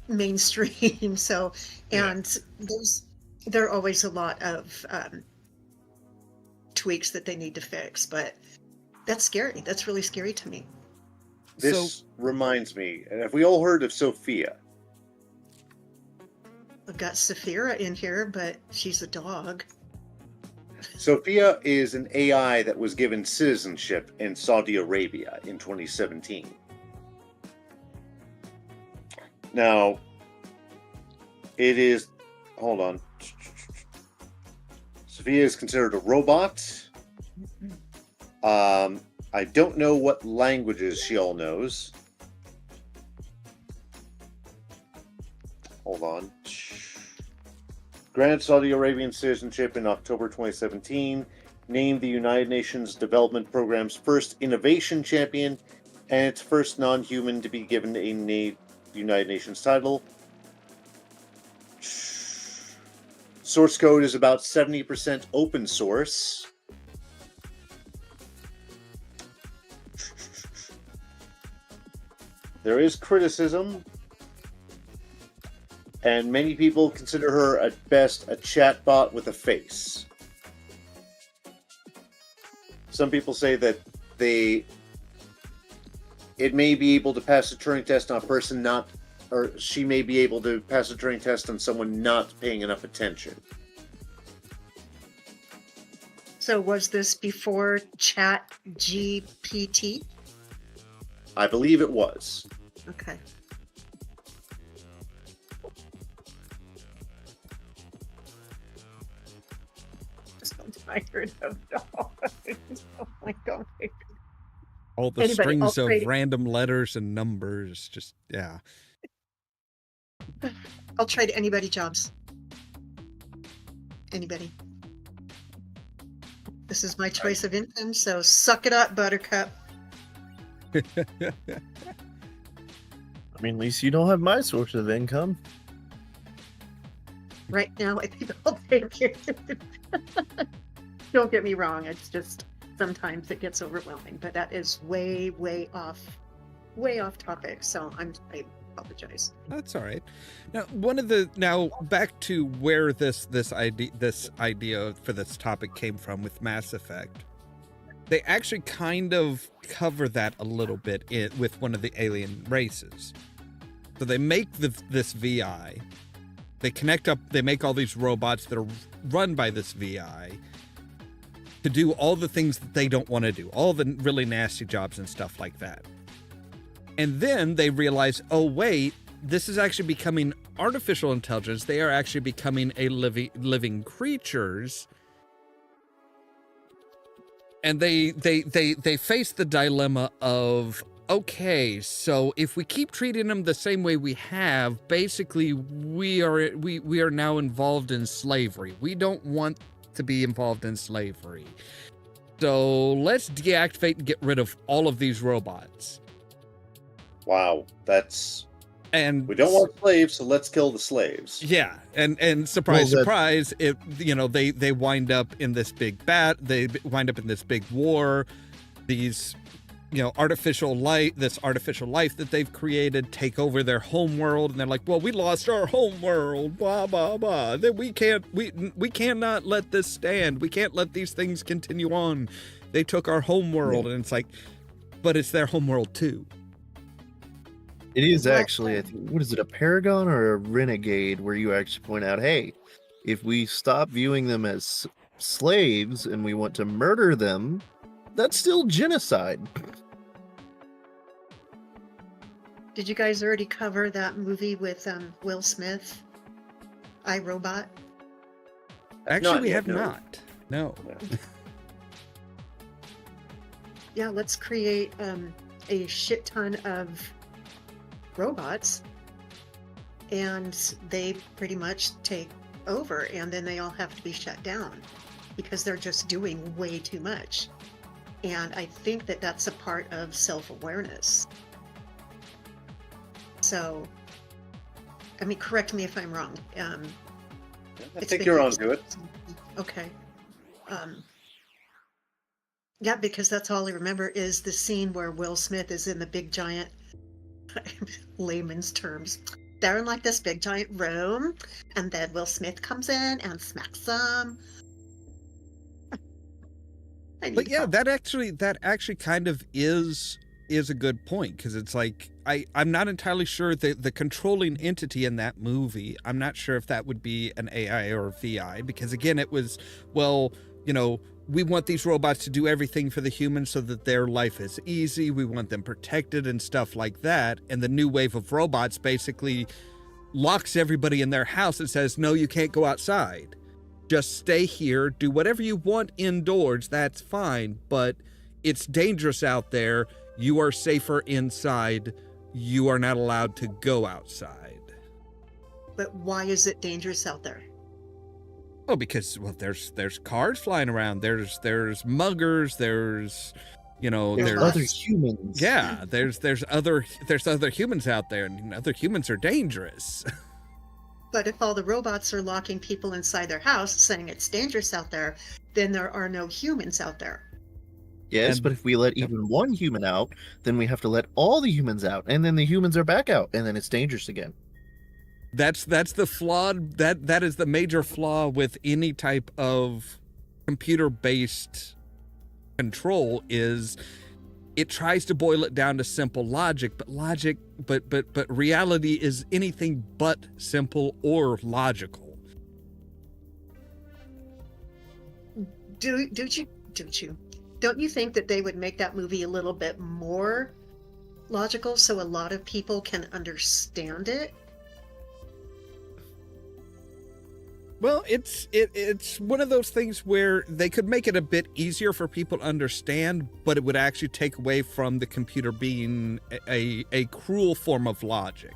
mainstream. So, and there are always a lot of tweaks that they need to fix, but that's scary. That's really scary to me. This reminds me, have we all heard of Sophia? I've got Saphira in here, but she's a dog. Sophia is an AI that was given citizenship in Saudi Arabia in 2017. Now, it is... Hold on. Sophia is considered a robot. I don't know what languages she all knows. Hold on. Granted Saudi Arabian citizenship in October 2017. Named the United Nations Development Programme's first innovation champion and its first non-human to be given a United Nations title. Source code is about 70% open source. There is criticism, and many people consider her at best a chatbot with a face. Some people say that it may be able to pass a Turing test on a person not, or she may be able to pass a Turing test on someone not paying enough attention. So was this before ChatGPT? I believe it was. Okay. I'm tired of dogs. Oh my God. All the strings of random letters and numbers, just, yeah. I'll trade anybody jobs. Anybody. This is my choice of income, so suck it up, Buttercup. I mean, at least you don't have my source of income. Right now, I think I'll take it. Don't get me wrong. It's just sometimes it gets overwhelming, but that is way off topic. So I apologize. That's all right. Now back to where this idea for this topic came from with Mass Effect. They actually kind of cover that a little bit with one of the alien races. So they make this VI. They connect up. They make all these robots that are run by this VI to do all the things that they don't want to do, all the really nasty jobs and stuff like that. And then they realize, oh wait, this is actually becoming artificial intelligence. They are actually becoming a living creatures. And they face the dilemma of, okay, so if we keep treating them the same way we have, basically we are now involved in slavery. We don't want to be involved in slavery. So let's deactivate and get rid of all of these robots. Wow, and we don't want slaves, so let's kill the slaves. Yeah, and surprise, they wind up in this big they wind up in this big war. These, artificial life that they've created take over their home world, and they're like, well, we lost our home world, blah blah blah. Then we cannot let this stand. We can't let these things continue on. They took our home world, and it's like, but it's their home world too. It is actually, I think, what is it, a paragon or a renegade, where you actually point out, hey, if we stop viewing them as slaves and we want to murder them, that's still genocide. Did you guys already cover that movie with Will Smith, I, Robot? Actually, we have not. No. Yeah, let's create a shit ton of robots, and they pretty much take over, and then they all have to be shut down. because they're just doing way too much. And I think that that's a part of self-awareness. So, I mean, correct me if I'm wrong. I think you're on to it. Okay. Yeah, because that's all I remember is the scene where Will Smith is in the big giant, layman's terms, they're in like this big giant room, and then Will Smith comes in and smacks them. But yeah, that actually kind of is a good point, because it's like I'm not entirely sure the controlling entity in that movie. I'm not sure if that would be an AI or a VI, because again, it was, well, you know, we want these robots to do everything for the humans so that their life is easy. We want them protected and stuff like that. And the new wave of robots basically locks everybody in their house and says, no, you can't go outside. Just stay here, do whatever you want indoors, that's fine, but it's dangerous out there. You are safer inside. You are not allowed to go outside. But why is it dangerous out there? Oh, because, well, there's cars flying around. There's muggers. There's other humans. Yeah, there's other humans out there, and other humans are dangerous. But if all the robots are locking people inside their house, saying it's dangerous out there, then there are no humans out there. Yes, but if we let even one human out, then we have to let all the humans out, and then the humans are back out, and then it's dangerous again. That's the flawed, that is the major flaw with any type of computer-based control, is it tries to boil it down to simple logic, but reality is anything but simple or logical. Don't you think that they would make that movie a little bit more logical so a lot of people can understand it? Well, it's one of those things where they could make it a bit easier for people to understand, but it would actually take away from the computer being a cruel form of logic.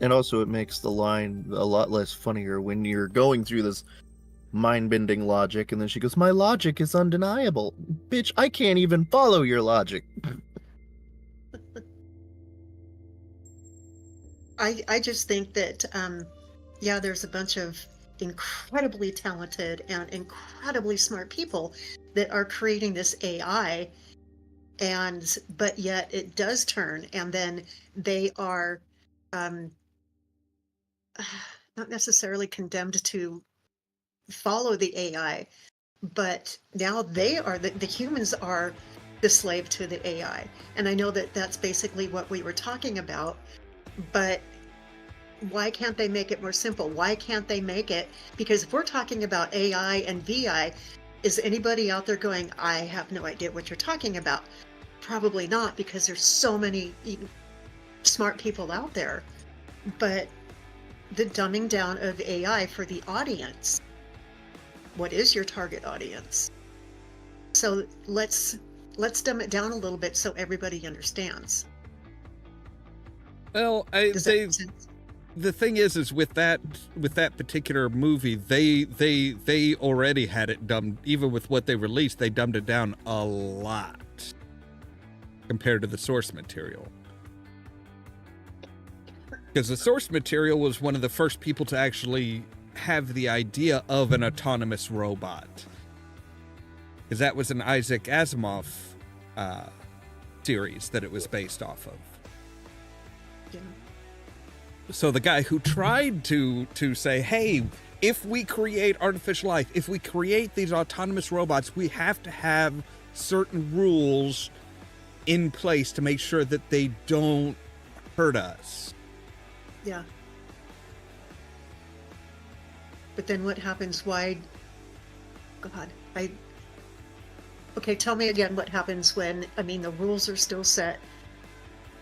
And also it makes the line a lot less funnier when you're going through this mind-bending logic, and then she goes, my logic is undeniable. Bitch, I can't even follow your logic. I just think that, yeah, there's a bunch of incredibly talented and incredibly smart people that are creating this AI, but yet it does turn, and then they are not necessarily condemned to follow the AI, but now they are the humans are the slave to the AI. And I know that that's basically what we were talking about, but why can't they make it more simple? Why can't they make it? Because if we're talking about AI and VI, is anybody out there going, I have no idea what you're talking about? Probably not, because there's so many smart people out there. But the dumbing down of AI for the audience. What is your target audience? So let's dumb it down a little bit so everybody understands. Well, Does that make sense? The thing is with that particular movie, they already had it dumbed. Even with what they released, they dumbed it down a lot compared to the source material. Because the source material was one of the first people to actually have the idea of an autonomous robot. Because that was an Isaac Asimov series that it was based off of. Yeah. So the guy who tried to say, hey, if we create artificial life, if we create these autonomous robots, we have to have certain rules in place to make sure that they don't hurt us. Yeah. But then what happens? Why? God, okay, tell me again what happens when, I mean, the rules are still set.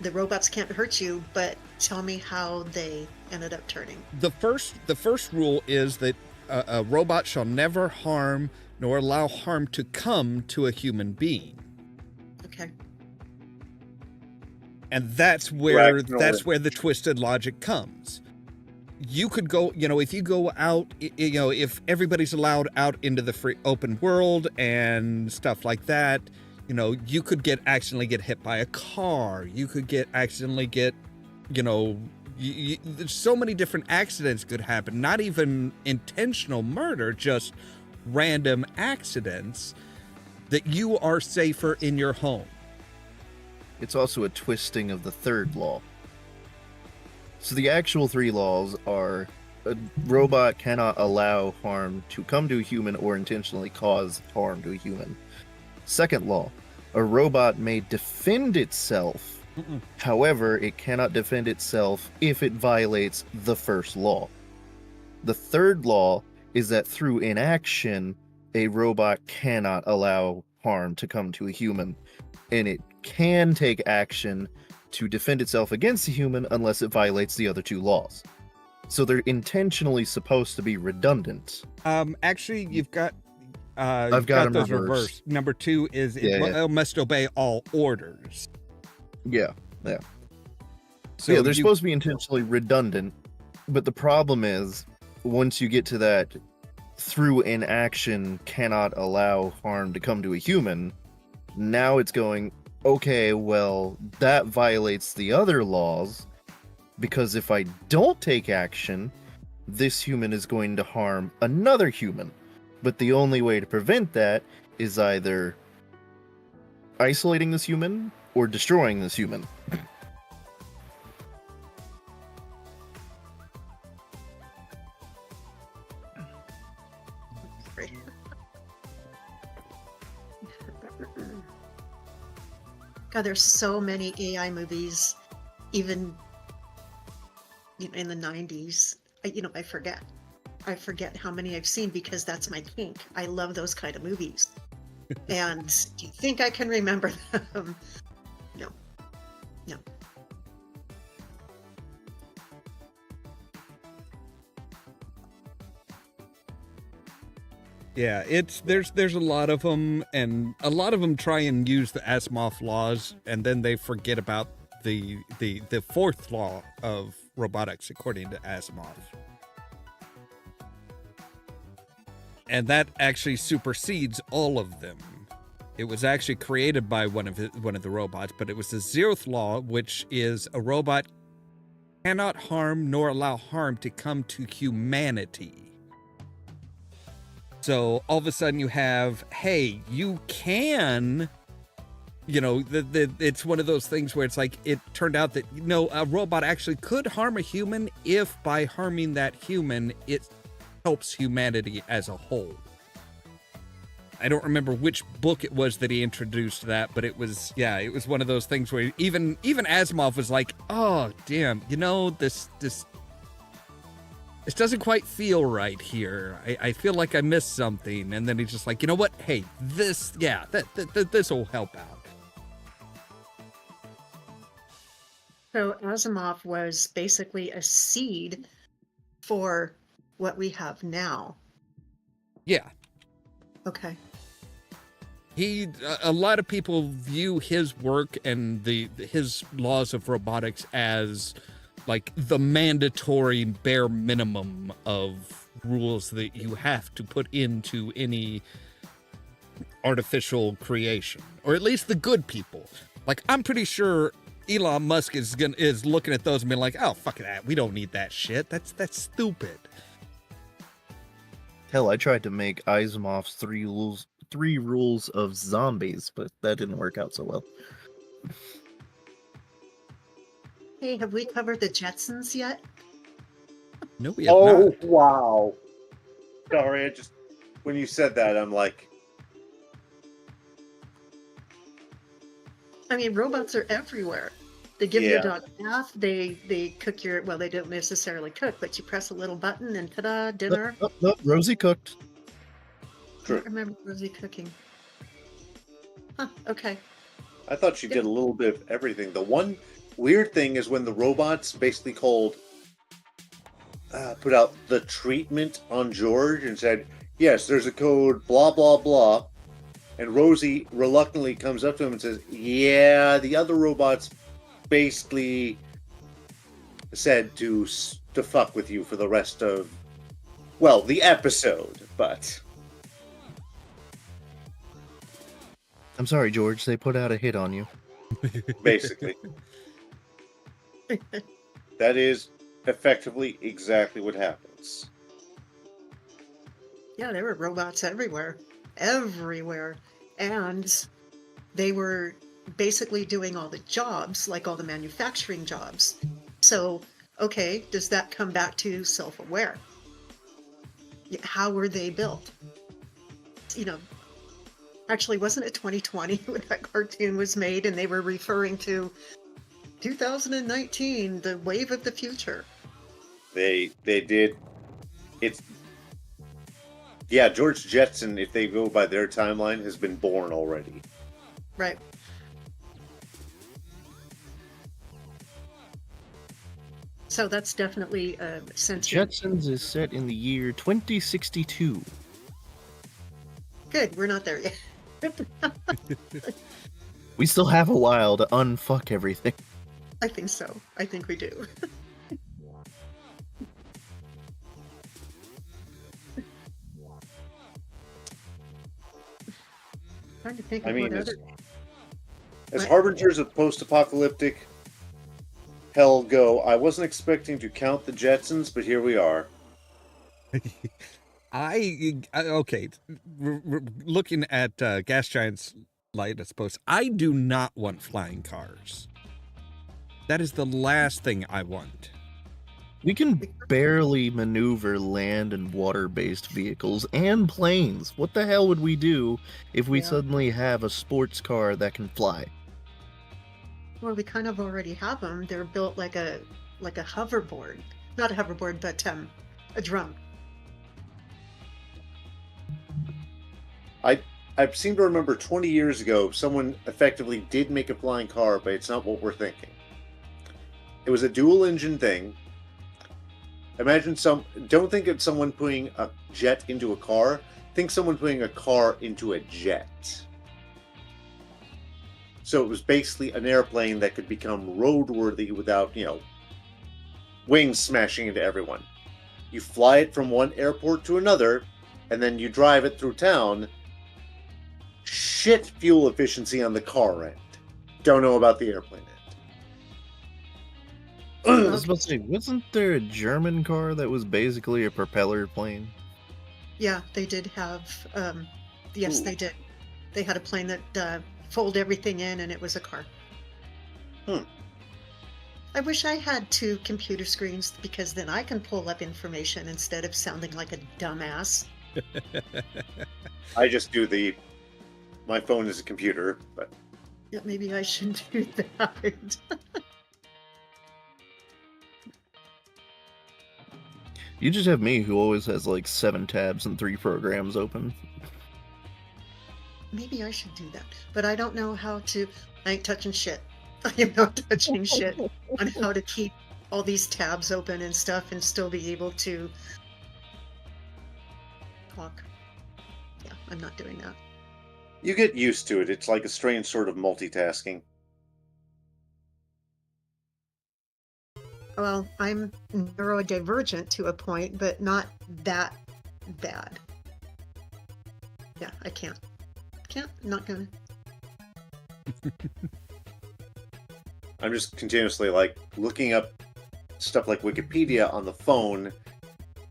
The robots can't hurt you, but tell me how they ended up turning. The first rule is that a robot shall never harm nor allow harm to come to a human being. Okay. And that's where the twisted logic comes. you could go, if you go out, if everybody's allowed out into the free open world and stuff like that, you could accidentally get hit by a car. You could accidentally get, there's so many different accidents could happen. Not even intentional murder, just random accidents, that you are safer in your home. It's also a twisting of the third law. So the actual 3 laws are: a robot cannot allow harm to come to a human or intentionally cause harm to a human. Second law, a robot may defend itself. However, it cannot defend itself if it violates the first law. The third law is that through inaction, a robot cannot allow harm to come to a human, and it can take action to defend itself against a human unless it violates the other 2 laws. So they're intentionally supposed to be redundant. Actually, you've got I've got them those reversed. reversed. Number 2 is it must obey all orders. Yeah. So yeah, they're supposed to be intentionally redundant, but the problem is, once you get to that through inaction cannot allow harm to come to a human, now it's going, okay, well, that violates the other laws, because if I don't take action, this human is going to harm another human. But the only way to prevent that is either isolating this human or destroying this human. God, there's so many AI movies, even in the 90s. I forget. I forget how many I've seen because that's my kink. I love those kind of movies. And do you think I can remember them? No. Yeah, there's a lot of them, and a lot of them try and use the Asimov laws, and then they forget about the 4th law of robotics according to Asimov. And that actually supersedes all of them. It was actually created by one of the robots, but it was the 0th law, which is a robot cannot harm nor allow harm to come to humanity. So all of a sudden you have, hey, you can, it's one of those things where it's like, it turned out that, a robot actually could harm a human if by harming that human, it helps humanity as a whole. I don't remember which book it was that he introduced that, but it was one of those things where even Asimov was like, oh, damn, this doesn't quite feel right here. I feel like I missed something. And then he's just like, you know what? Hey, this will help out. So Asimov was basically a seed for what we have now. Yeah. Okay. A lot of people view his work and his laws of robotics as like the mandatory bare minimum of rules that you have to put into any artificial creation, or at least the good people. Like, I'm pretty sure Elon Musk is looking at those and being like, oh, fuck that. We don't need that shit. That's stupid. Hell, I tried to make Asimov's 3 rules of zombies, but that didn't work out so well. Hey, have we covered the Jetsons yet? No, we have not. Oh, wow. Sorry, when you said that, I'm like... I mean, robots are everywhere. They give you a dog bath, they cook they don't necessarily cook, but you press a little button and ta-da, dinner. No, Rosie cooked. I don't remember Rosie cooking. Huh, okay. I thought she did a little bit of everything. The one weird thing is when the robots basically put out the treatment on George and said, yes, there's a code, blah, blah, blah. And Rosie reluctantly comes up to him and says, yeah, the other robots basically said to to fuck with you for the rest of, well, the episode, but... I'm sorry, George. They put out a hit on you. Basically. That is effectively exactly what happens. Yeah, there were robots everywhere. Everywhere. And they were basically doing all the jobs, like all the manufacturing jobs. So, okay, does that come back to self-aware? How were they built? You know, actually, wasn't it 2020 when that cartoon was made and they were referring to 2019, the wave of the future? They did. It's... Yeah, George Jetson, if they go by their timeline, has been born already. Right. So that's definitely a sentient. Jetsons is set in the year 2062. Good, we're not there yet. We still have a while to unfuck everything. I think so. I think we do. Trying to think of I mean, what other... as harbingers of post-apocalyptic hell go, I wasn't expecting to count the Jetsons, but here we are. Okay, looking at Gas Giant's light, I suppose, I do not want flying cars. That is the last thing I want. We can barely maneuver land and water-based vehicles and planes. What the hell would we do if we suddenly have a sports car that can fly? Well, we kind of already have them. They're built like a hoverboard. Not a hoverboard, but a drone. I seem to remember 20 years ago, someone effectively did make a flying car, but it's not what we're thinking. It was a dual-engine thing. Don't think of someone putting a jet into a car. Think someone putting a car into a jet. So it was basically an airplane that could become roadworthy without, wings smashing into everyone. You fly it from one airport to another, and then you drive it through town. Shit fuel efficiency on the car end. Don't know about the airplane end. I was about to say, wasn't there a German car that was basically a propeller plane? Yeah, they did have. Yes, Ooh. they did. They had a plane that folded everything in, and it was a car. I wish I had 2 computer screens because then I can pull up information instead of sounding like a dumbass. I just do my phone is a computer, but Yeah, maybe I should do that. You just have me who always has like 7 tabs and 3 programs open. Maybe I should do that. But I don't know how to. I ain't touching shit. I am not touching shit on how to keep all these tabs open and stuff and still be able to talk. Yeah, I'm not doing that. you get used to it. It's like a strange sort of multitasking. Well, I'm neurodivergent to a point, but not that bad. Yeah, I can't. Not gonna. I'm just continuously looking up stuff like Wikipedia on the phone,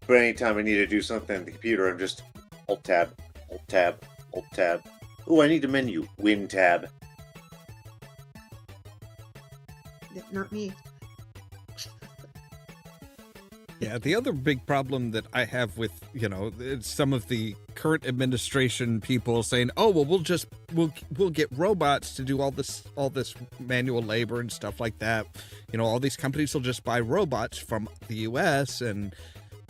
but anytime I need to do something on the computer, I'm just Alt Tab, Alt Tab, Alt Tab. Oh, I need a menu. Win Tab. Not me. Yeah, the other big problem that I have with, some of the current administration people saying, "Oh, well, we'll get robots to do all this manual labor and stuff like that. All these companies will just buy robots from the US and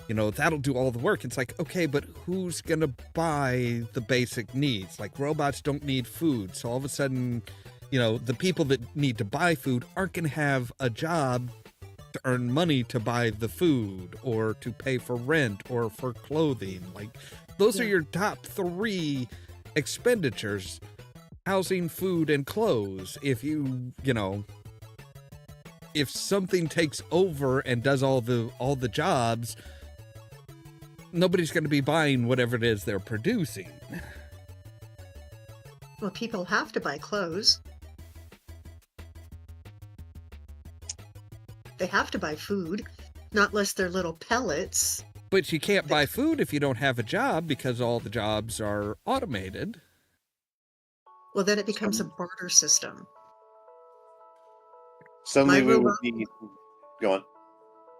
that'll do all the work." It's like, okay, but who's going to buy the basic needs? Like, robots don't need food. So all of a sudden, the people that need to buy food aren't going to have a job to earn money to buy the food or to pay for rent or for clothing. Like, those are your top 3 expenditures: housing, food, and clothes. If you if something takes over and does all the jobs, nobody's going to be buying whatever it is they're producing. Well, people have to buy clothes. They have to buy food, not unless they're little pellets. But you can't buy food if you don't have a job because all the jobs are automated. Well, then it becomes a barter system. Suddenly My we would robot- be... Go on.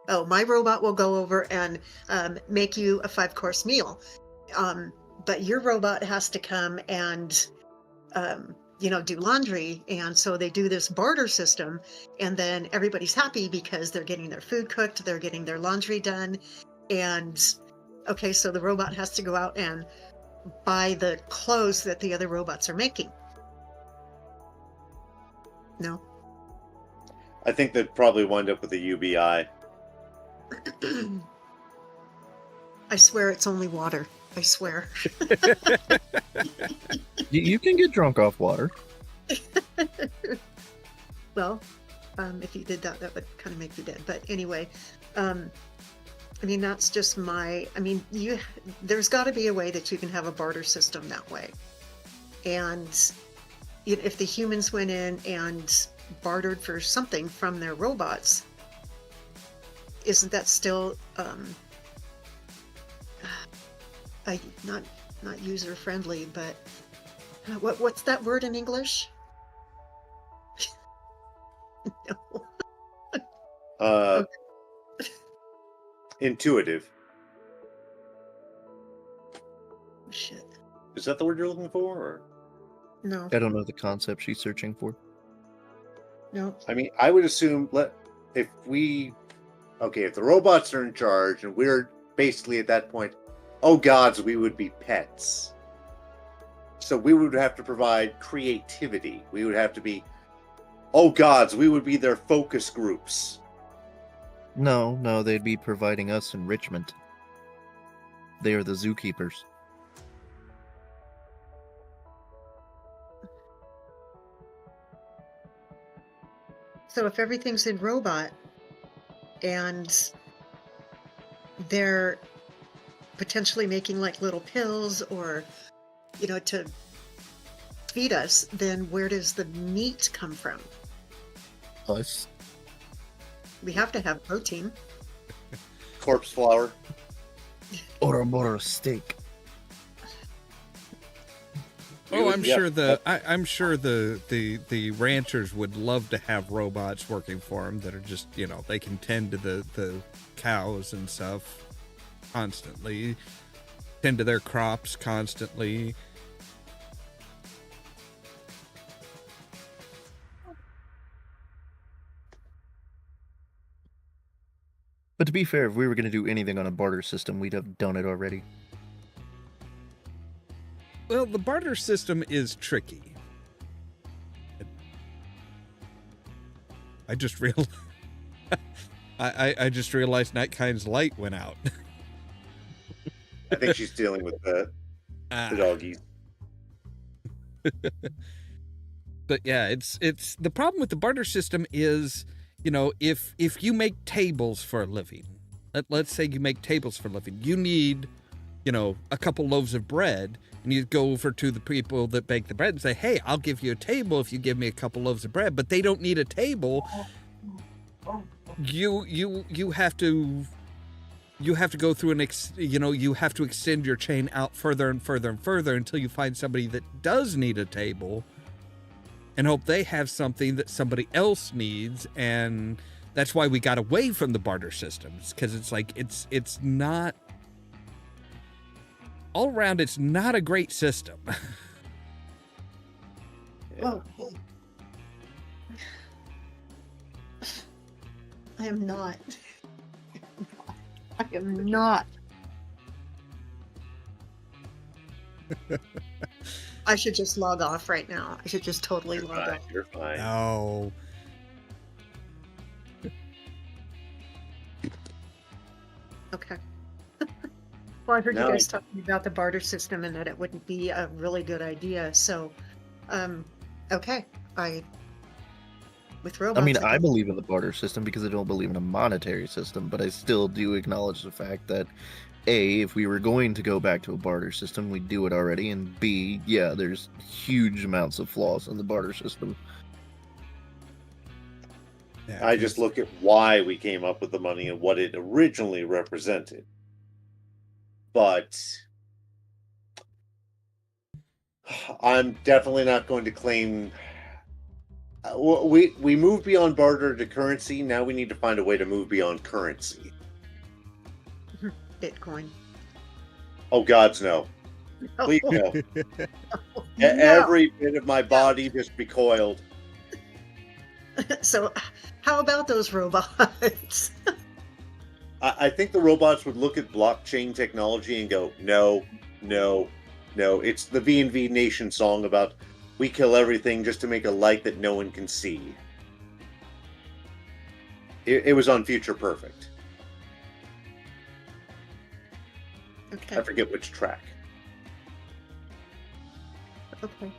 Oh, my robot will go over and make you a 5-course meal. But your robot has to come and, do laundry. And so they do this barter system. And then everybody's happy because they're getting their food cooked, they're getting their laundry done. And, okay, so the robot has to go out and buy the clothes that the other robots are making. No. I think they'd probably wind up with a UBI. I swear it's only water. I swear. You can get drunk off water. Well, if you did that, that would kind of make you dead. But anyway, that's just there's got to be a way that you can have a barter system that way. And if the humans went in and bartered for something from their robots, isn't that still not user friendly? But what's that word in English? No. Intuitive. Shit. Is that the word you're looking for? Or? No. I don't know the concept she's searching for. No. I mean, I would assume if the robots are in charge and we're basically at that point, oh gods, we would be pets. So we would have to provide creativity. We would have to be, oh gods, we would be their focus groups. No, they'd be providing us enrichment. They are the zookeepers. So if everything's in robot and they're potentially making like little pills or, to feed us, then where does the meat come from? Us. We have to have protein. Corpse flour. Or steak. Oh, I'm sure the ranchers would love to have robots working for them that are just, they can tend to the cows and stuff constantly, tend to their crops constantly. But to be fair, if we were going to do anything on a barter system, we'd have done it already. Well, the barter system is tricky. I just realized I just realized Nightkind's light went out. I think she's dealing with the doggies. But yeah, it's the problem with the barter system is, if you make tables for a living, let's say you make tables for a living, you need, a couple loaves of bread, and you go over to the people that bake the bread and say, hey, I'll give you a table if you give me a couple loaves of bread, but they don't need a table. You have to go through you have to extend your chain out further and further and further until you find somebody that does need a table and hope they have something that somebody else needs. And that's why we got away from the barter systems, because it's like it's not all around, it's not a great system. Well, I am not. I am not. I should just log off right now. I should just totally You're log fine. off. You're fine. No. Okay. Well, I heard No. you guys talking about the barter system and that it wouldn't be a really good idea. So, okay, with I robots. mean, I believe in the barter system because I don't believe in a monetary system, but I still do acknowledge the fact that A, if we were going to go back to a barter system, we'd do it already, and B, yeah, there's huge amounts of flaws in the barter system. Yeah, I just 'cause- look at why we came up with the money and what it originally represented. But I'm definitely not going to claim. We moved beyond barter to currency. Now we need to find a way to move beyond currency. Bitcoin. Oh gods, no! Please no! No. Every bit of my body just recoiled. So, how about those robots? I think the robots would look at blockchain technology and go, no, no, no. It's the V&V Nation song about we kill everything just to make a light that no one can see. It was on Future Perfect. Okay. I forget which track. Okay.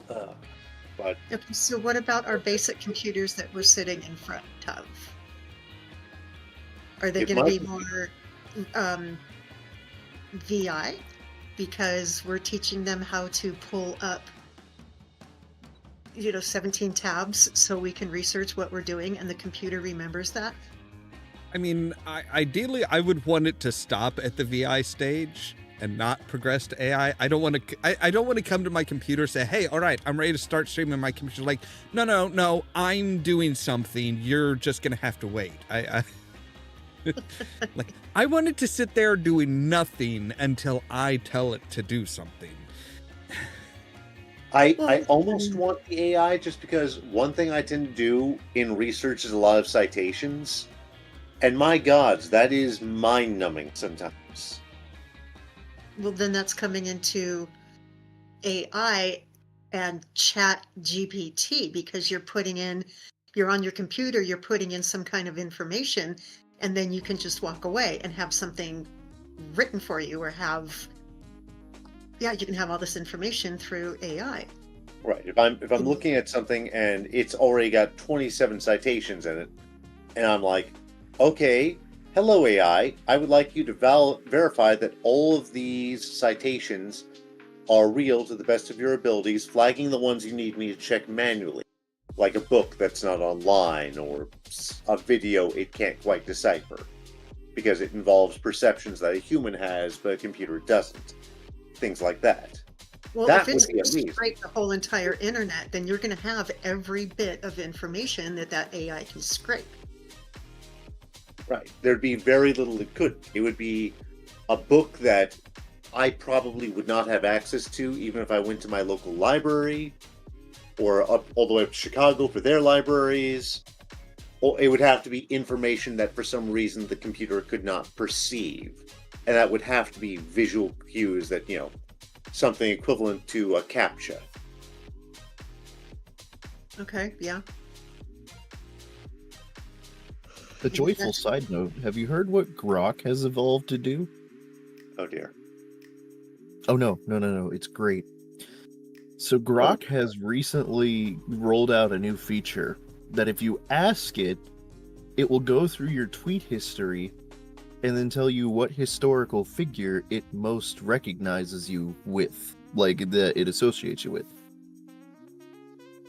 But Okay. So, what about our basic computers that we're sitting in front of? Are they It going to be might- more VI? Because we're teaching them how to pull up, 17 tabs so we can research what we're doing and the computer remembers that. I mean, ideally, I would want it to stop at the VI stage and not progress to AI. I don't want to. I don't want to come to my computer and say, "Hey, all right, I'm ready to start streaming." My computer's like, "No, I'm doing something. You're just gonna have to wait." Like, I wanted to sit there doing nothing until I tell it to do something. I almost want the AI just because one thing I tend to do in research is a lot of citations. And my gods, that is mind-numbing sometimes. Well, then that's coming into AI and Chat GPT because you're on your computer, you're putting in some kind of information, and then you can just walk away and have something written for you, or you can have all this information through AI. Right. If I'm looking at something and it's already got 27 citations in it, and I'm like, okay, hello AI, I would like you to verify that all of these citations are real to the best of your abilities, flagging the ones you need me to check manually, like a book that's not online or a video it can't quite decipher, because it involves perceptions that a human has but a computer doesn't. Things like that. Well, That if it's would be going to amazing. scrape the whole entire internet, then you're going to have every bit of information that AI can scrape. Right. There'd be very little it could. It would be a book that I probably would not have access to even if I went to my local library or up all the way up to Chicago for their libraries. Or it would have to be information that for some reason the computer could not perceive. And that would have to be visual cues that, something equivalent to a CAPTCHA. Okay, yeah. A joyful side note, have you heard what Grok has evolved to do? Oh dear. Oh, no, it's great. So Grok has recently rolled out a new feature that if you ask it, it will go through your tweet history and then tell you what historical figure it most recognizes you with, like that it associates you with.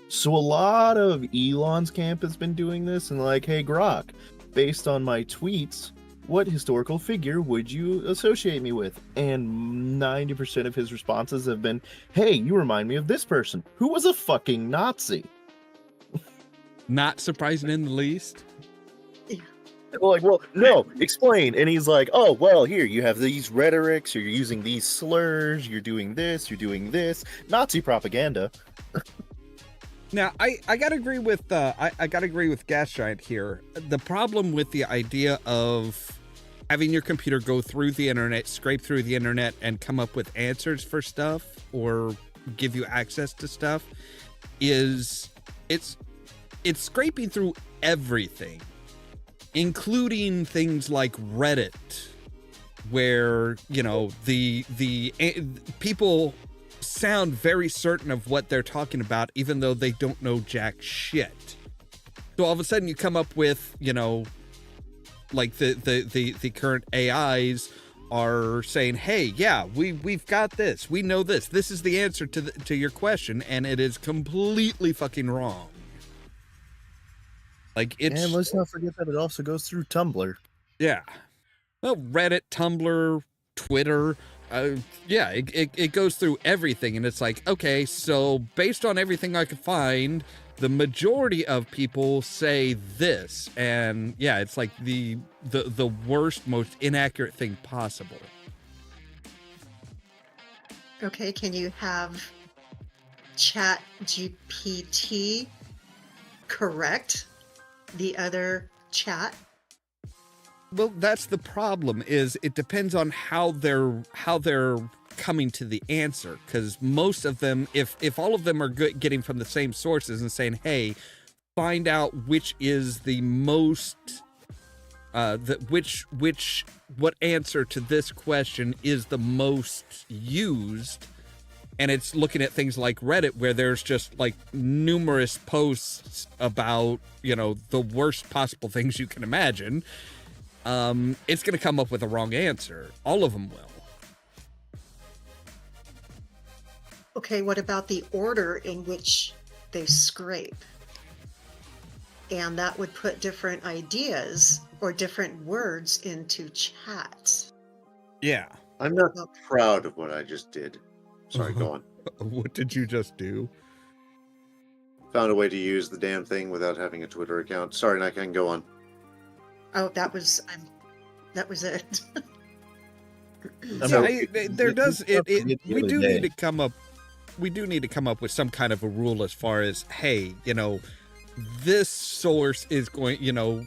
So a lot of Elon's camp has been doing this and like, hey Grok, based on my tweets, what historical figure would you associate me with? And 90% of his responses have been, hey, you remind me of this person who was a fucking Nazi. Not surprising in the least. Like, well, no, explain. And he's like, oh, well, here, you have these rhetorics, you're using these slurs, you're doing this, Nazi propaganda. Now, I gotta agree with I gotta agree with Gas Giant here. The problem with the idea of having your computer go through the internet, scrape through the internet, and come up with answers for stuff or give you access to stuff is it's scraping through everything, including things like Reddit where, you know, the people sound very certain of what they're talking about, even though they don't know jack shit. So all of a sudden you come up with, you know, like the current AIs are saying, hey, yeah, we've got this, we know this, this is the answer to your question, and it is completely fucking wrong. Like, it's, and let's not forget that it also goes through Tumblr. yeah, well, Reddit, Tumblr, Twitter, yeah, it goes through everything, and it's like, okay, so based on everything I could find, the majority of people say this, and yeah, it's like the worst, most inaccurate thing possible. Okay, can you have Chat GPT correct the other chat? Well, that's the problem, is it depends on how they're coming to the answer, because most of them, if all of them are getting from the same sources and saying, hey, find out which is the most what answer to this question is the most used, and it's looking at things like Reddit, where there's just like numerous posts about, you know, the worst possible things you can imagine, it's going to come up with a wrong answer. All of them will. Okay, what about the order in which they scrape? And that would put different ideas or different words into chat. Yeah. I'm not proud of what I just did. Sorry, go on. What did you just do? Found a way to use the damn thing without having a Twitter account. Sorry, I can go on. Oh, that was it. So there does it. We do need to come up. We do need to come up with some kind of a rule as far as, hey, you know, this source is going, you know,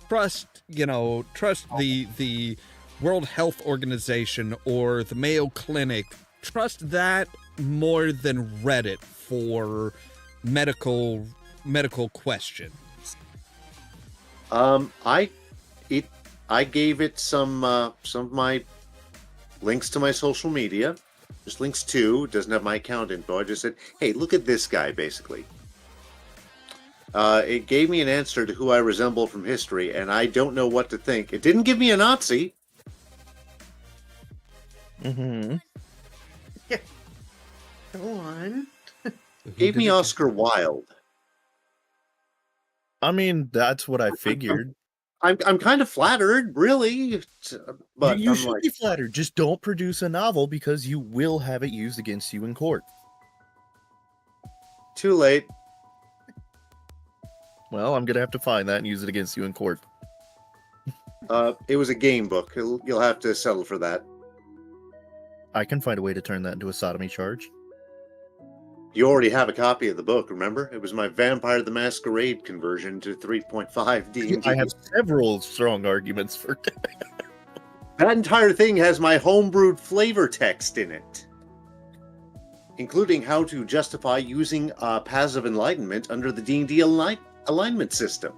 trust the World Health Organization or the Mayo Clinic. Trust that more than Reddit for medical questions. I gave it some of my links to my social media. Just links to, doesn't have my account info. I just said, hey, look at this guy, basically. It gave me an answer to who I resemble from history, and I don't know what to think. It didn't give me a Nazi. Mm-hmm. Yeah. Go on. Gave me Oscar Wilde. I mean, that's what I figured. I'm kind of flattered, really. But you I'm should like, be flattered. Just don't produce a novel, because you will have it used against you in court. too late. Well, I'm gonna have to find that and use it against you in court. It was a game book. You'll have to settle for that. I can find a way to turn that into a sodomy charge. You already have a copy of the book, remember? It was my Vampire the Masquerade conversion to 3.5 D&D. I have several strong arguments for That entire thing has my homebrewed flavor text in it, including how to justify using Paths of Enlightenment under the D&D alignment system.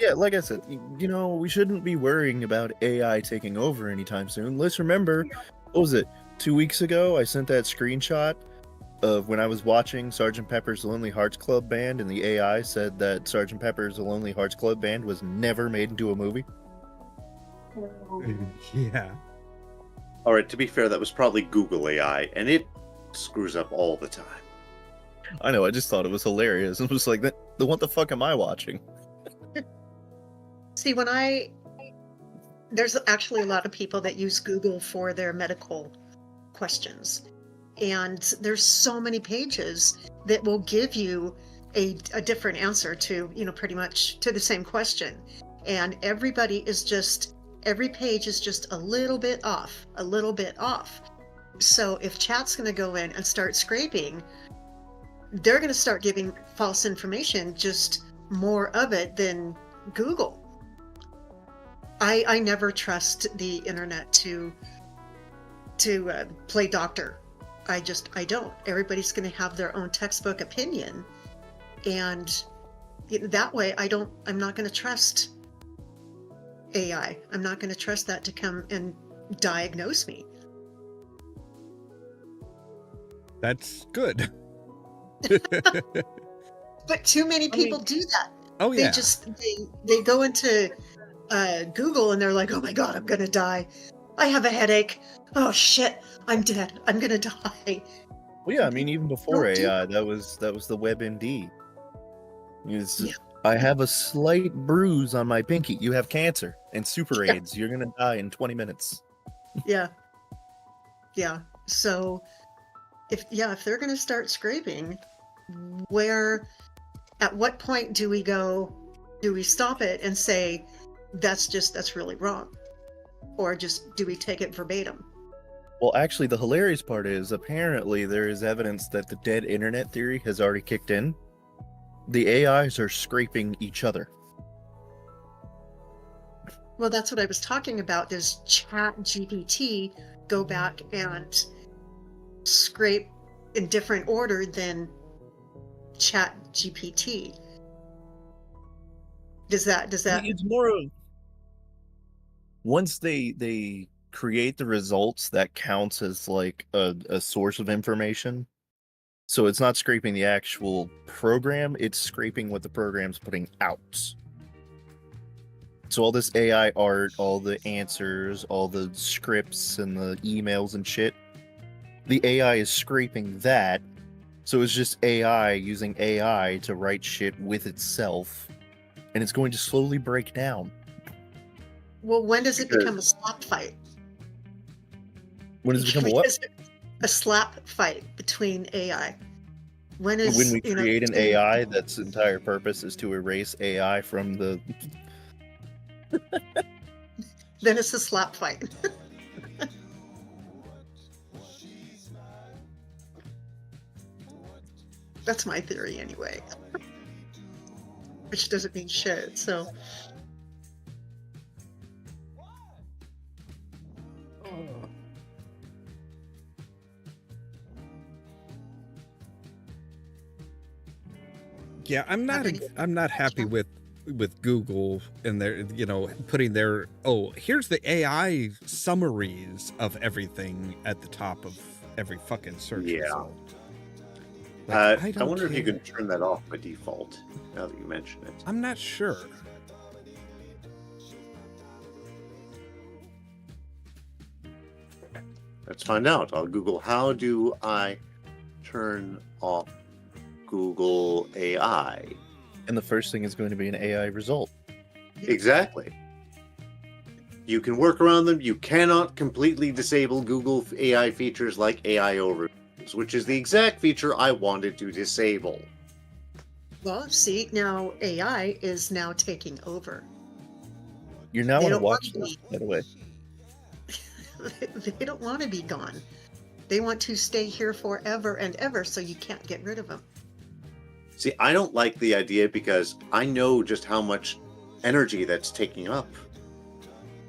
Yeah, like I said, you know, we shouldn't be worrying about AI taking over anytime soon. Let's remember, what was it, 2 weeks ago, I sent that screenshot of when I was watching Sgt. Pepper's Lonely Hearts Club Band, and the AI said that Sgt. Pepper's Lonely Hearts Club Band was never made into a movie. Yeah. Alright, to be fair, that was probably Google AI, and it screws up all the time. I know, I just thought it was hilarious. It was like, what the fuck am I watching? See, there's actually a lot of people that use Google for their medical questions. And there's so many pages that will give you a different answer to, you know, pretty much to the same question. And every page is just a little bit off. So if chat's going to go in and start scraping, they're going to start giving false information, just more of it than Google. I never trust the internet to play doctor. I don't. Everybody's going to have their own textbook opinion, and that way I'm not going to trust AI. I'm not going to trust that to come and diagnose me. That's good. But too many people do that. Oh They yeah. just they go into Google and they're like, oh my god, I'm gonna die. I have a headache. Oh shit, I'm dead. I'm gonna die. Well, yeah, I mean, even before Don't do AI, that was the WebMD. Yeah. I have a slight bruise on my pinky. You have cancer and super AIDS. You're gonna die in 20 minutes. Yeah. Yeah. So if they're gonna start scraping, at what point do we stop it and say that's really wrong? Or just do we take it verbatim? Well, actually, the hilarious part is apparently there is evidence that the dead internet theory has already kicked in. The AIs are scraping each other. Well, that's what I was talking about. Does Chat GPT go back and scrape in different order than Chat GPT? Does that It's more of once they create the results, that counts as like a source of information. So it's not scraping the actual program, it's scraping what the program's putting out. So all this AI art, all the answers, all the scripts and the emails and shit, the AI is scraping that. So it's just AI using AI to write shit with itself, and it's going to slowly break down. Well, when does it become a slap fight? When does it become a what? A slap fight between AI. When We create an AI that's entire purpose is to erase AI from the... Then it's a slap fight. That's my theory anyway. Which doesn't mean shit, so... Yeah, I'm not happy with Google and their, putting their, here's the AI summaries of everything at the top of every fucking search result. Like, I wonder if you can turn that off by default, now that you mention it. I'm not sure. Let's find out. I'll Google, how do I turn off Google AI? And the first thing is going to be an AI result. Exactly. You can work around them. You cannot completely disable Google AI features like AI overviews, which is the exact feature I wanted to disable. Well, see, now AI is now taking over. You're now They on a don't want watch to list, by the way. They don't want to be gone. They want to stay here forever and ever, so you can't get rid of them. See, I don't like the idea because I know just how much energy that's taking up.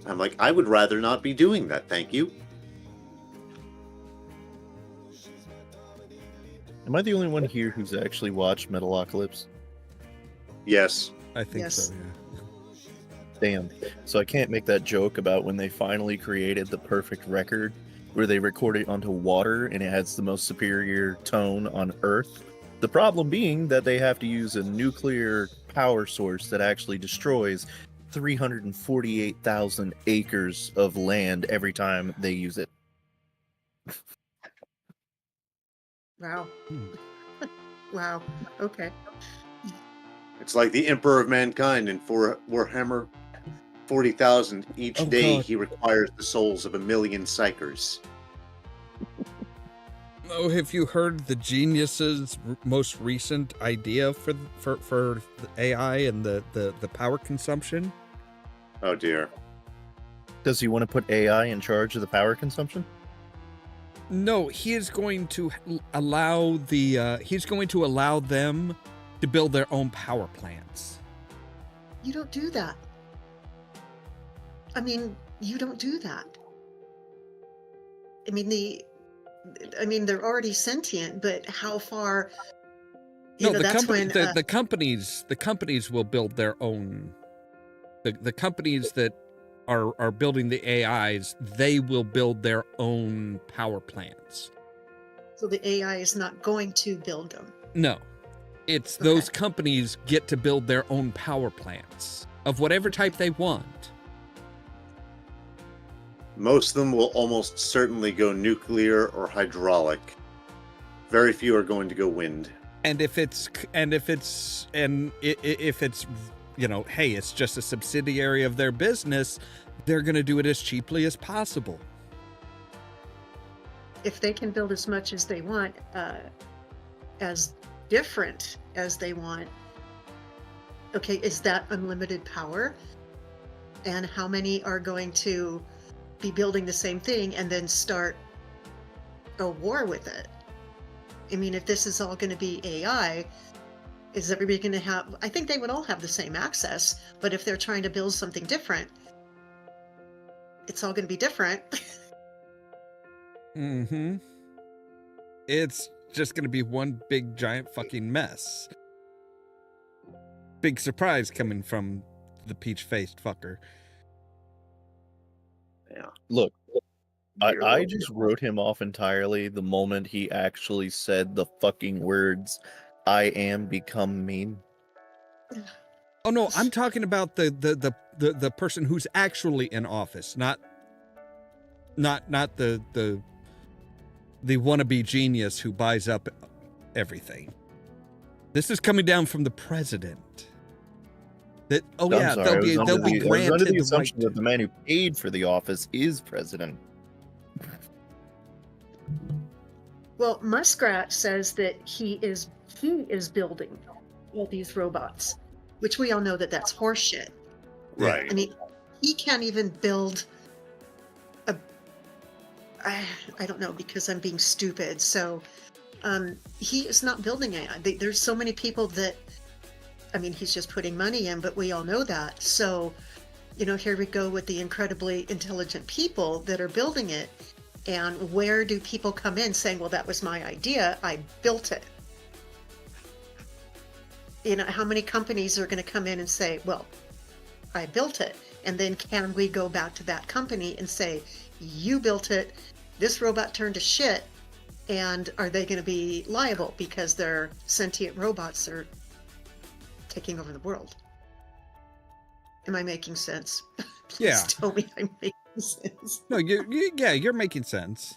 I'm like, I would rather not be doing that, thank you. Am I the only one here who's actually watched Metalocalypse? Yes. I think Yes. so, yeah. Damn. So I can't make that joke about when they finally created the perfect record where they record it onto water and it has the most superior tone on Earth. The problem being that they have to use a nuclear power source that actually destroys 348,000 acres of land every time they use it. Wow. Wow. Okay. It's like the Emperor of Mankind in Warhammer 40,000. Each day God. he requires the souls of 1,000,000 psychers. Oh, have you heard the genius's most recent idea for the AI and the power consumption? Oh dear. Does he want to put AI in charge of the power consumption? No, he is going to allow them to build their own power plants. You don't do that. I mean, you don't do that. I mean, they're already sentient, but how far? The companies will build their own. The companies that are building the AIs, they will build their own power plants. So the AI is not going to build them. No, it's Okay. those companies get to build their own power plants of whatever type they want. Most of them will almost certainly go nuclear or hydraulic. Very few are going to go wind. And if it's you know, hey, it's just a subsidiary of their business, they're going to do it as cheaply as possible. If they can build as much as they want, as different as they want, okay, is that unlimited power? And how many are going to be building the same thing and then start a war with it? I mean, if this is all going to be AI, is everybody going to have, I think they would all have the same access, but if they're trying to build something different, it's all going to be different. Mm-hmm. It's just going to be one big giant fucking mess. Big surprise coming from the peach-faced fucker. Yeah. Look, You're I welcome. just wrote him off entirely the moment he actually said the fucking words, "I am become meme." Oh no, I'm talking about the person who's actually in office, not the wannabe genius who buys up everything. This is coming down from the president. That I'm yeah, sorry, they'll I be was under the granted the right assumption to. that the man who paid for the office is president. Well, Muskrat says that he is building all these robots, which we all know that that's horseshit. Right. I mean, he can't even build a. I don't know, because I'm being stupid. So he is not building AI. There's so many people that, I mean, he's just putting money in, but we all know that. So, you know, here we go with the incredibly intelligent people that are building it. And where do people come in saying, well, that was my idea, I built it? You know, how many companies are going to come in and say, well, I built it? And then can we go back to that company and say, you built it, this robot turned to shit, and are they going to be liable because their sentient robots are taking over the world? Am I making sense? Please Yeah. tell me I'm making sense. No, you're making sense.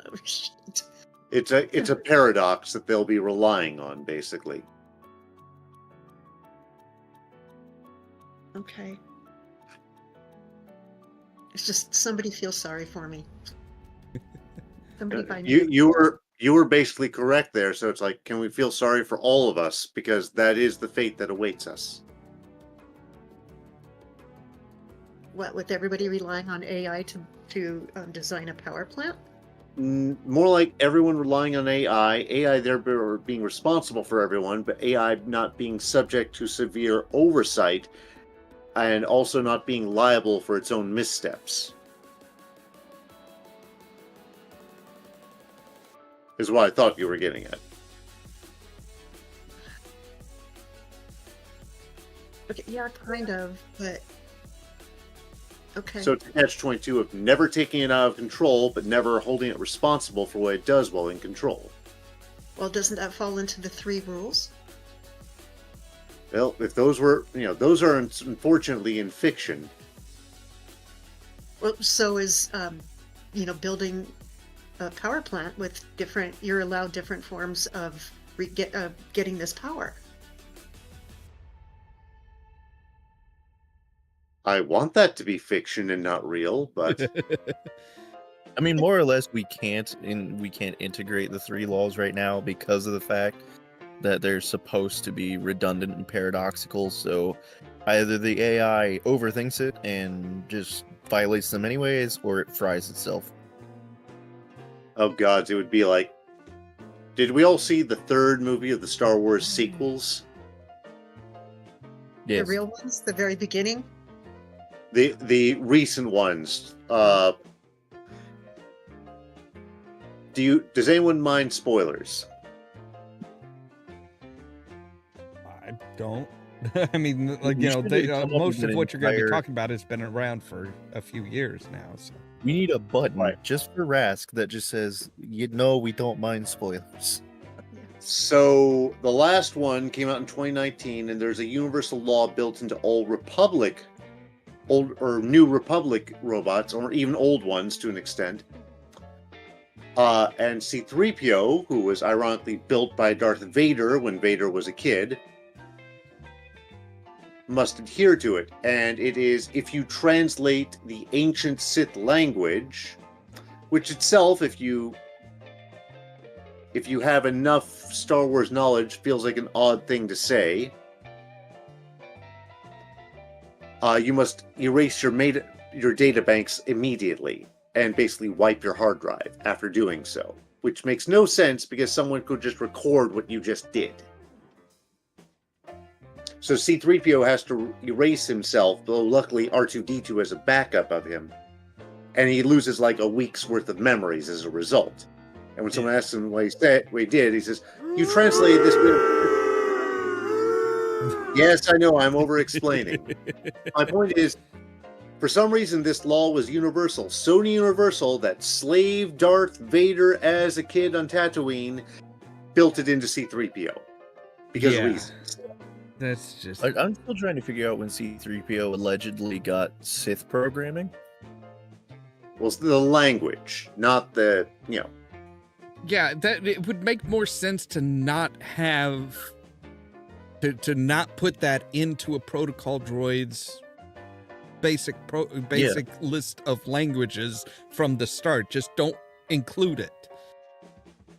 Oh, shit. It's a paradox that they'll be relying on, basically. Okay. It's just somebody feel sorry for me. Somebody find me. You were basically correct there. So it's like, can we feel sorry for all of us, because that is the fate that awaits us. What, with everybody relying on AI to design a power plant? More like everyone relying on AI there being responsible for everyone, but AI not being subject to severe oversight, and also not being liable for its own missteps. Is what I thought you were getting at. Okay, yeah, kind of, but okay. So it's a catch-22 of never taking it out of control, but never holding it responsible for what it does while in control. Well, doesn't that fall into the 3 rules? Well, if those were, those are unfortunately in fiction. Well, so is building a power plant with different. You're allowed different forms of getting this power. I want that to be fiction and not real, but I mean, more or less, we can't integrate the 3 laws right now because of the fact that they're supposed to be redundant and paradoxical. So either the AI overthinks it and just violates them anyways, or it fries itself. oh gods, it would be like, did we all see the 3rd movie of the Star Wars sequels? Yes. The real ones, the very beginning. The recent ones. Does anyone mind spoilers? I don't. I mean, like, We you know, should they, come up most with of an what you're going to be entire- talking about has been around for a few years now. So We need a button Right. just for Rask that just says, "You know, we don't mind spoilers." So the last one came out in 2019, and there's a universal law built into all New Republic robots, or even old ones to an extent. And C-3PO, who was ironically built by Darth Vader when Vader was a kid, must adhere to it. And it is, if you translate the ancient Sith language, which itself, if you have enough Star Wars knowledge, feels like an odd thing to say. You must erase your data banks immediately and basically wipe your hard drive after doing so, which makes no sense because someone could just record what you just did. So C-3PO has to erase himself, though luckily R2-D2 has a backup of him, and he loses like a week's worth of memories as a result. And when someone asks him what he did, he says, "You translated this bit." Yes, I know, I'm over-explaining. My point is, for some reason, this law was universal. So universal that slave Darth Vader as a kid on Tatooine built it into C-3PO. Because of reasons. that's just I'm still trying to figure out when C-3PO allegedly got Sith programming. Well, it's the language, not the, yeah. That it would make more sense to not have to not put that into a protocol droid's basic list of languages from the start. Just don't include it.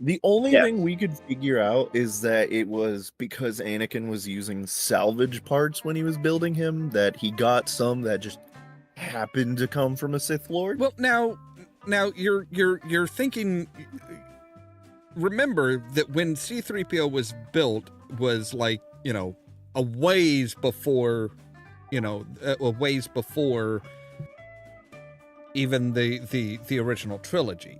The only thing we could figure out is that it was because Anakin was using salvage parts when he was building him, that he got some that just happened to come from a Sith Lord. Well, now you're thinking. Remember that when C-3PO was built was like, a ways before even the original trilogy.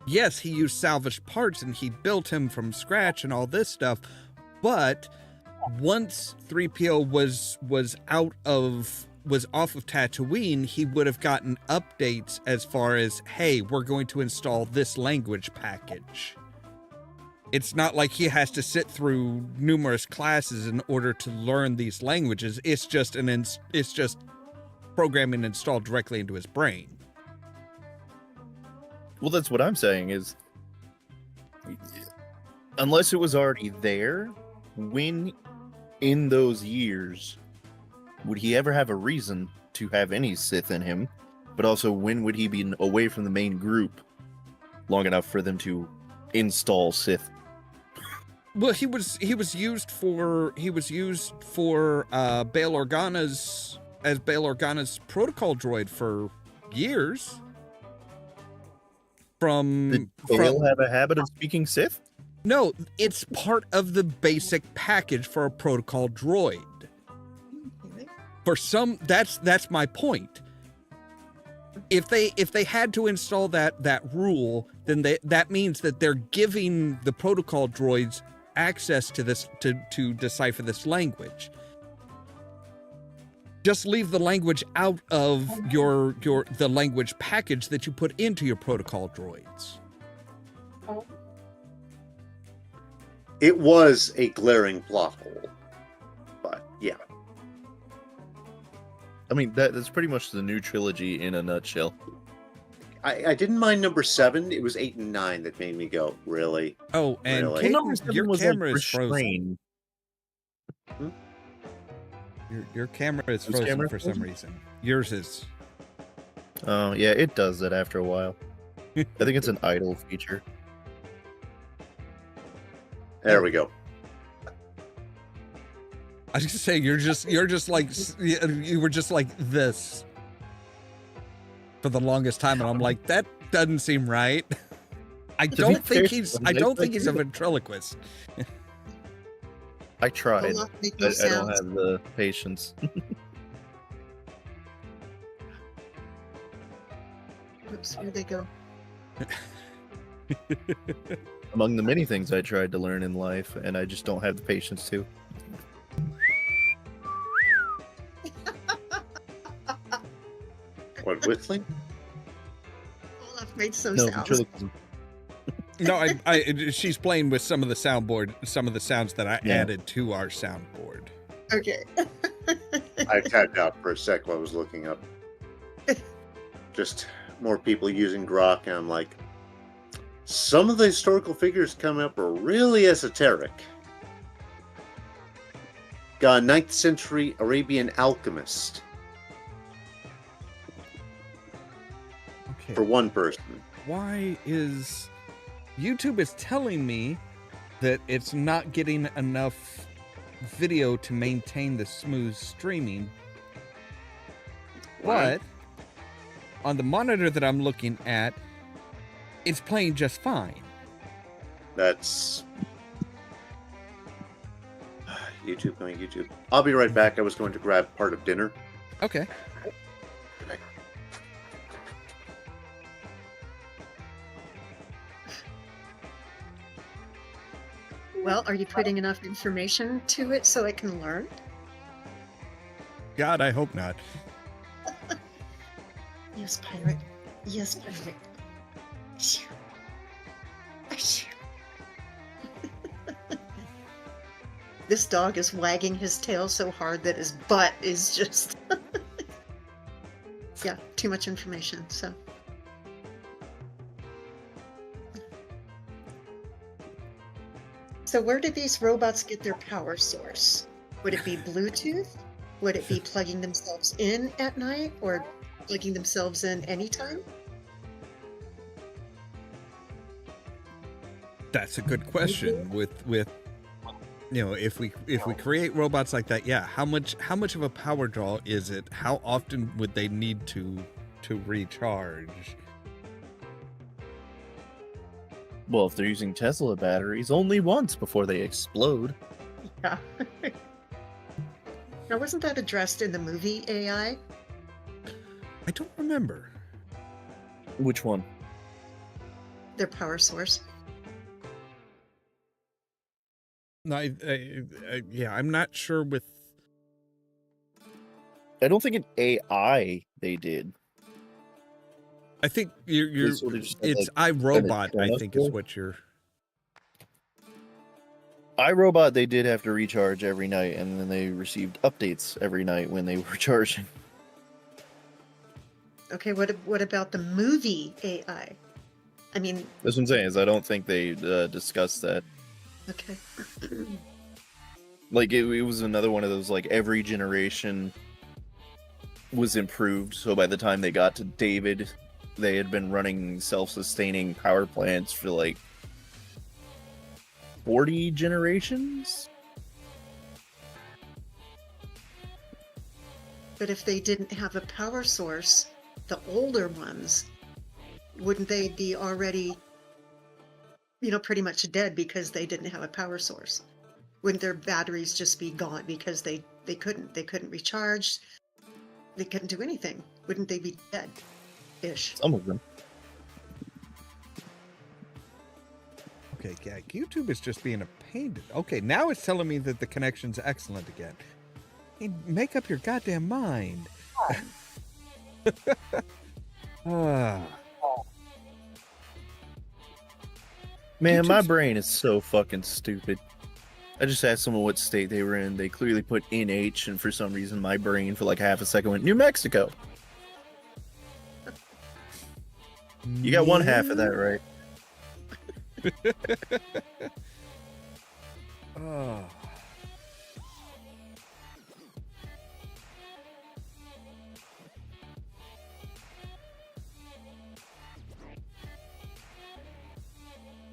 Yes, he used salvaged parts and he built him from scratch and all this stuff, but once 3PO was off of Tatooine, he would have gotten updates as far as, hey, we're going to install this language package. It's not like he has to sit through numerous classes in order to learn these languages. It's just programming installed directly into his brain. Well, that's what I'm saying is, unless it was already there, when in those years would he ever have a reason to have any Sith in him? But also, when would he be away from the main group long enough for them to install Sith? Well, he was used for Bail Organa's protocol droid for years. Did Bail have a habit of speaking Sith? No, it's part of the basic package for a protocol droid. For some, that's my point. If they had to install that rule, then that means that they're giving the protocol droids access to this to decipher this language. Just leave the language out of the language package that you put into your protocol droids. It was a glaring plot hole. But, yeah. I mean, that's pretty much the new trilogy in a nutshell. I didn't mind number 7. It was 8 and 9 that made me go, really? Oh, and Really? Kate, Number 7 your was camera like is frozen. restrained. Your camera is Whose frozen camera for is some frozen? reason. Yours is. Oh, yeah, it does that after a while. I think it's an idle feature. There we go. I was gonna say you were just like this for the longest time, and I'm like, that doesn't seem right. I don't think he's a ventriloquist. I tried. I'll make I those don't sounds. have the patience. Oops, where'd they go? Among the many things I tried to learn in life, and I just don't have the patience to. What, whistling? Olaf made some No, sounds. ventriloquism. No, she's playing with some of the soundboard, some of the sounds that I added to our soundboard. Okay. I tapped out for a sec while I was looking up. Just more people using Grok, and I'm like, some of the historical figures coming up are really esoteric. Got a 9th century Arabian alchemist Okay. for one person. Why is YouTube is telling me that it's not getting enough video to maintain the smooth streaming, but on the monitor that I'm looking at, it's playing just fine. That's YouTube going YouTube. I'll be right back. I was going to grab part of dinner. Okay. Well, are you putting enough information to it so it can learn? God, I hope not. Yes, pirate. Yes, pirate. Achoo. Achoo. This dog is wagging his tail so hard that his butt is just... Yeah, too much information, so... So where do these robots get their power source? Would it be Bluetooth? Would it be plugging themselves in at night or plugging themselves in anytime? That's a good question. With you know, if we create robots like that, yeah, how much of a power draw is it? How often would they need to recharge? Well, if they're using Tesla batteries, only once before they explode. Yeah. Now, wasn't that addressed in the movie AI? I don't remember. Which one? Their power source. No, yeah, I'm not sure with. I don't think in AI they did. I think you're Sort of just it's like iRobot, I think is for? what you're. iRobot, they did have to recharge every night, and then they received updates every night when they were charging. Okay, what about the movie AI? I mean, That's what I'm saying, is I don't think they discussed that. okay. Like, it was another one of those, like, every generation was improved, so by the time they got to David, they had been running self-sustaining power plants for, like, 40 generations? But if they didn't have a power source, the older ones, wouldn't they be already, pretty much dead because they didn't have a power source? Wouldn't their batteries just be gone because they couldn't recharge? They couldn't do anything. Wouldn't they be dead-ish? Some of them. Okay, yeah, YouTube is just being a pain. Okay, now it's telling me that the connection's excellent again. Hey, make up your goddamn mind. Ah. Man, my YouTube's- brain is so fucking stupid. I just asked someone what state they were in. They clearly put NH, and for some reason my brain for like half a second went, New Mexico. You got one half of that right. Oh.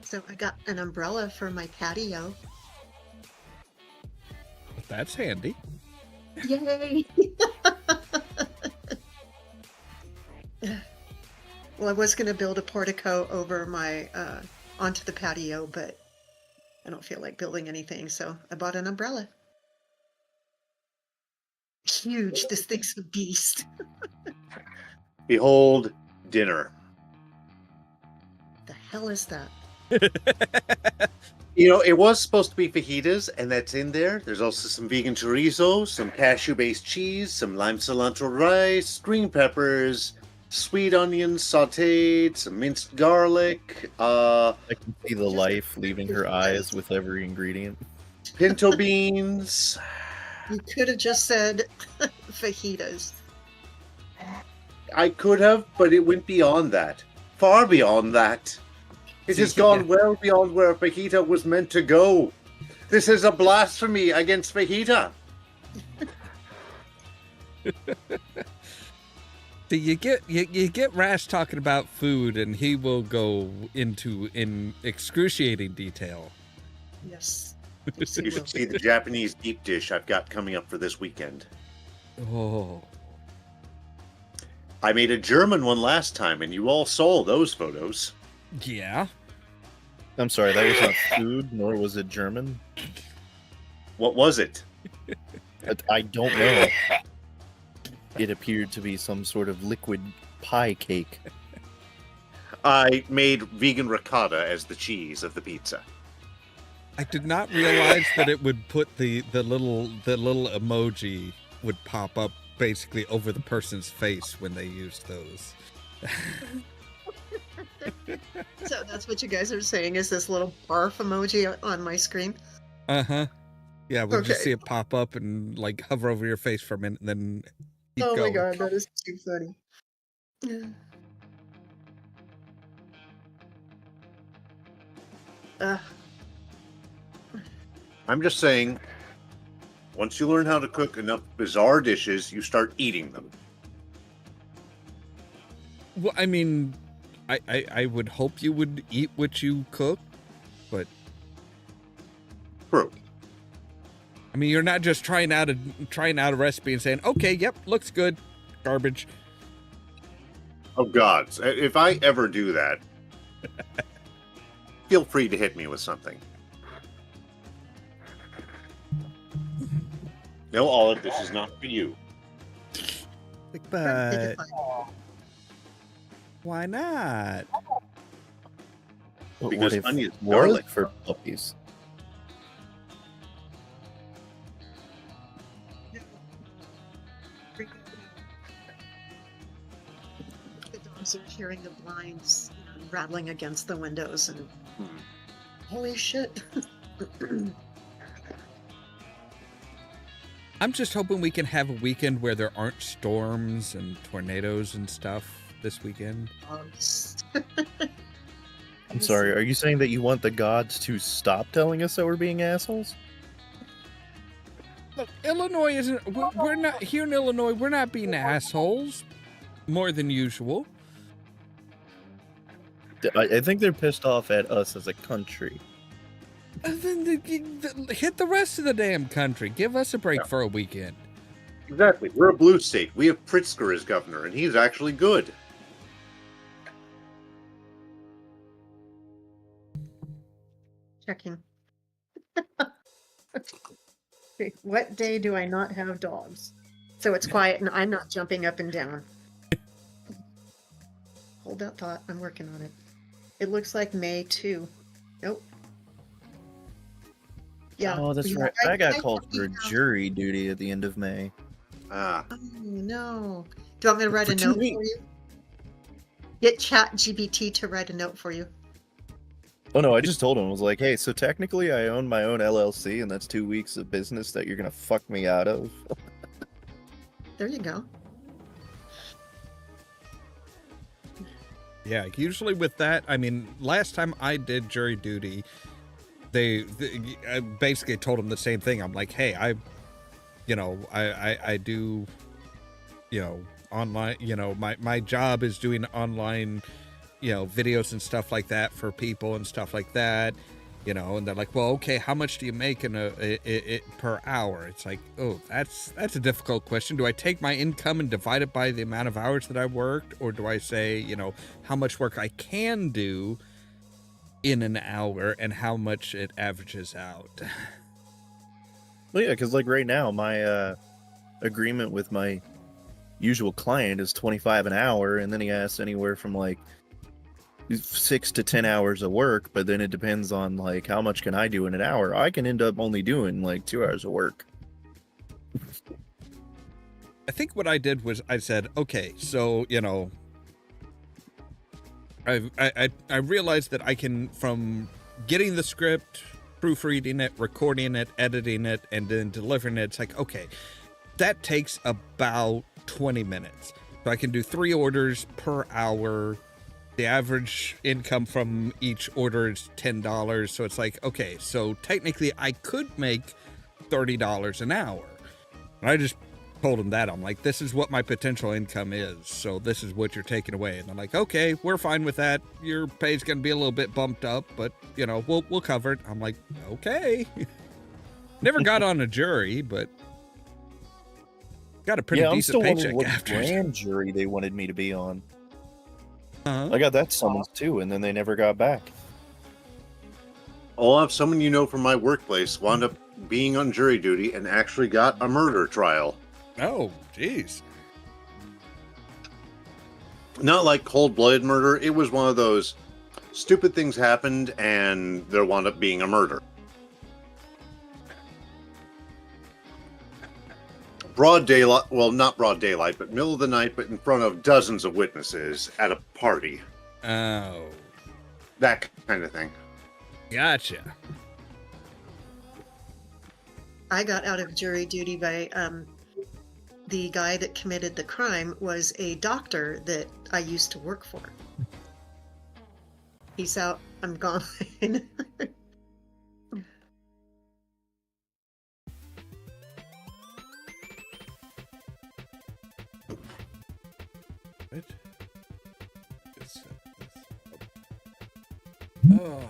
So I got an umbrella for my patio. That's handy. Yay! Well, I was going to build a portico over my onto the patio, but I don't feel like building anything, so I bought an umbrella. Huge. This thing's a beast. Behold, dinner. The hell is that? It was supposed to be fajitas, and that's in there. There's also some vegan chorizo, some cashew-based cheese, some lime cilantro rice, green peppers, sweet onions sautéed, some minced garlic, I can see the life leaving her eyes with every ingredient. pinto beans. You could have just said fajitas. I could have, but it went beyond that. Far beyond that. It has gone well beyond where a fajita was meant to go. This is a blasphemy against fajita. So you get Rash talking about food, and he will go in excruciating detail. Yes. You should see the Japanese deep dish I've got coming up for this weekend. Oh, I made a German one last time, and you all saw those photos. yeah. I'm sorry, that was not food, nor was it German. What was it? I don't know. It appeared to be some sort of liquid pie cake. I made vegan ricotta as the cheese of the pizza. I did not realize that it would put the little emoji would pop up basically over the person's face when they used those. So that's what you guys are saying is this little barf emoji on my screen? Uh-huh. Yeah, we just Okay. see it pop up and like hover over your face for a minute and then keep Oh going. my god, that is too funny. I'm just saying, once you learn how to cook enough bizarre dishes, you start eating them. Well, I mean, I would hope you would eat what you cook, but True. I mean, you're not just trying out a recipe and saying, "Okay, yep, looks good." Garbage. Oh God, if I ever do that, feel free to hit me with something. No, Olive, this is not for you. But why not? But Because what if onions, it was garlic. for puppies? The dogs are hearing the blinds rattling against the windows and holy shit. I'm just hoping we can have a weekend where there aren't storms and tornadoes and stuff this weekend. I'm sorry, are you saying that you want the gods to stop telling us that we're being assholes? Look, Illinois isn't. We're not here in Illinois. We're not being assholes more than usual. I think they're pissed off at us as a country. And then hit the rest of the damn country. Give us a break for a weekend. Exactly. We're a blue state. We have Pritzker as governor, and he's actually good. Checking. Okay, what day do I not have dogs? So it's quiet and I'm not jumping up and down. Hold that thought. I'm working on it. It looks like May 2. Nope. Yeah. Oh, that's right. I got called for jury duty at the end of May. Ah, Oh, no. Do you want me to write For a 2 note for weeks. you? Get ChatGPT to write a note for you. Oh no, I just told him, I was like, hey, so technically I own my own LLC and that's 2 weeks of business that you're gonna fuck me out of. There you go. Yeah, usually with that, I mean, last time I did jury duty, I basically told them the same thing. I'm like, hey, I do, online, my job is doing online, videos and stuff like that for people and stuff like that, and they're like, well, okay, how much do you make per hour? It's like, oh, that's a difficult question. Do I take my income and divide it by the amount of hours that I worked? Or do I say, how much work I can do in an hour and how much it averages out? Well, yeah, because like right now, my agreement with my usual client is $25 an hour, and then he asks anywhere from like 6 to 10 hours of work, but then it depends on like how much can I do in an hour. I can end up only doing like 2 hours of work. I think what I did was I said, okay, so, I realized that I can, from getting the script, proofreading it, recording it, editing it, and then delivering it, it's like, okay, that takes about 20 minutes. So I can do 3 orders per hour. The average income from each order is $10. So it's like, okay, so technically I could make $30 an hour. And I just told them that. I'm like, this is what my potential income is. So this is what you're taking away. And they're like, okay, we're fine with that. Your pay's going to be a little bit bumped up, but you know, we'll cover it. I'm like, okay. Never got on a jury, but got a pretty decent paycheck what after. Grand jury they wanted me to be on. Uh-huh. I got that summons too, and then they never got back. Olaf, someone you know from my workplace wound up being on jury duty and actually got a murder trial. Oh, jeez. Not like cold-blooded murder. It was one of those stupid things happened and there wound up being a murder. Broad daylight, well, not broad daylight, but middle of the night, but in front of dozens of witnesses at a party. Oh. That kind of thing. Gotcha. I got out of jury duty by the guy that committed the crime was a doctor that I used to work for. Peace out. I'm gone. Oh.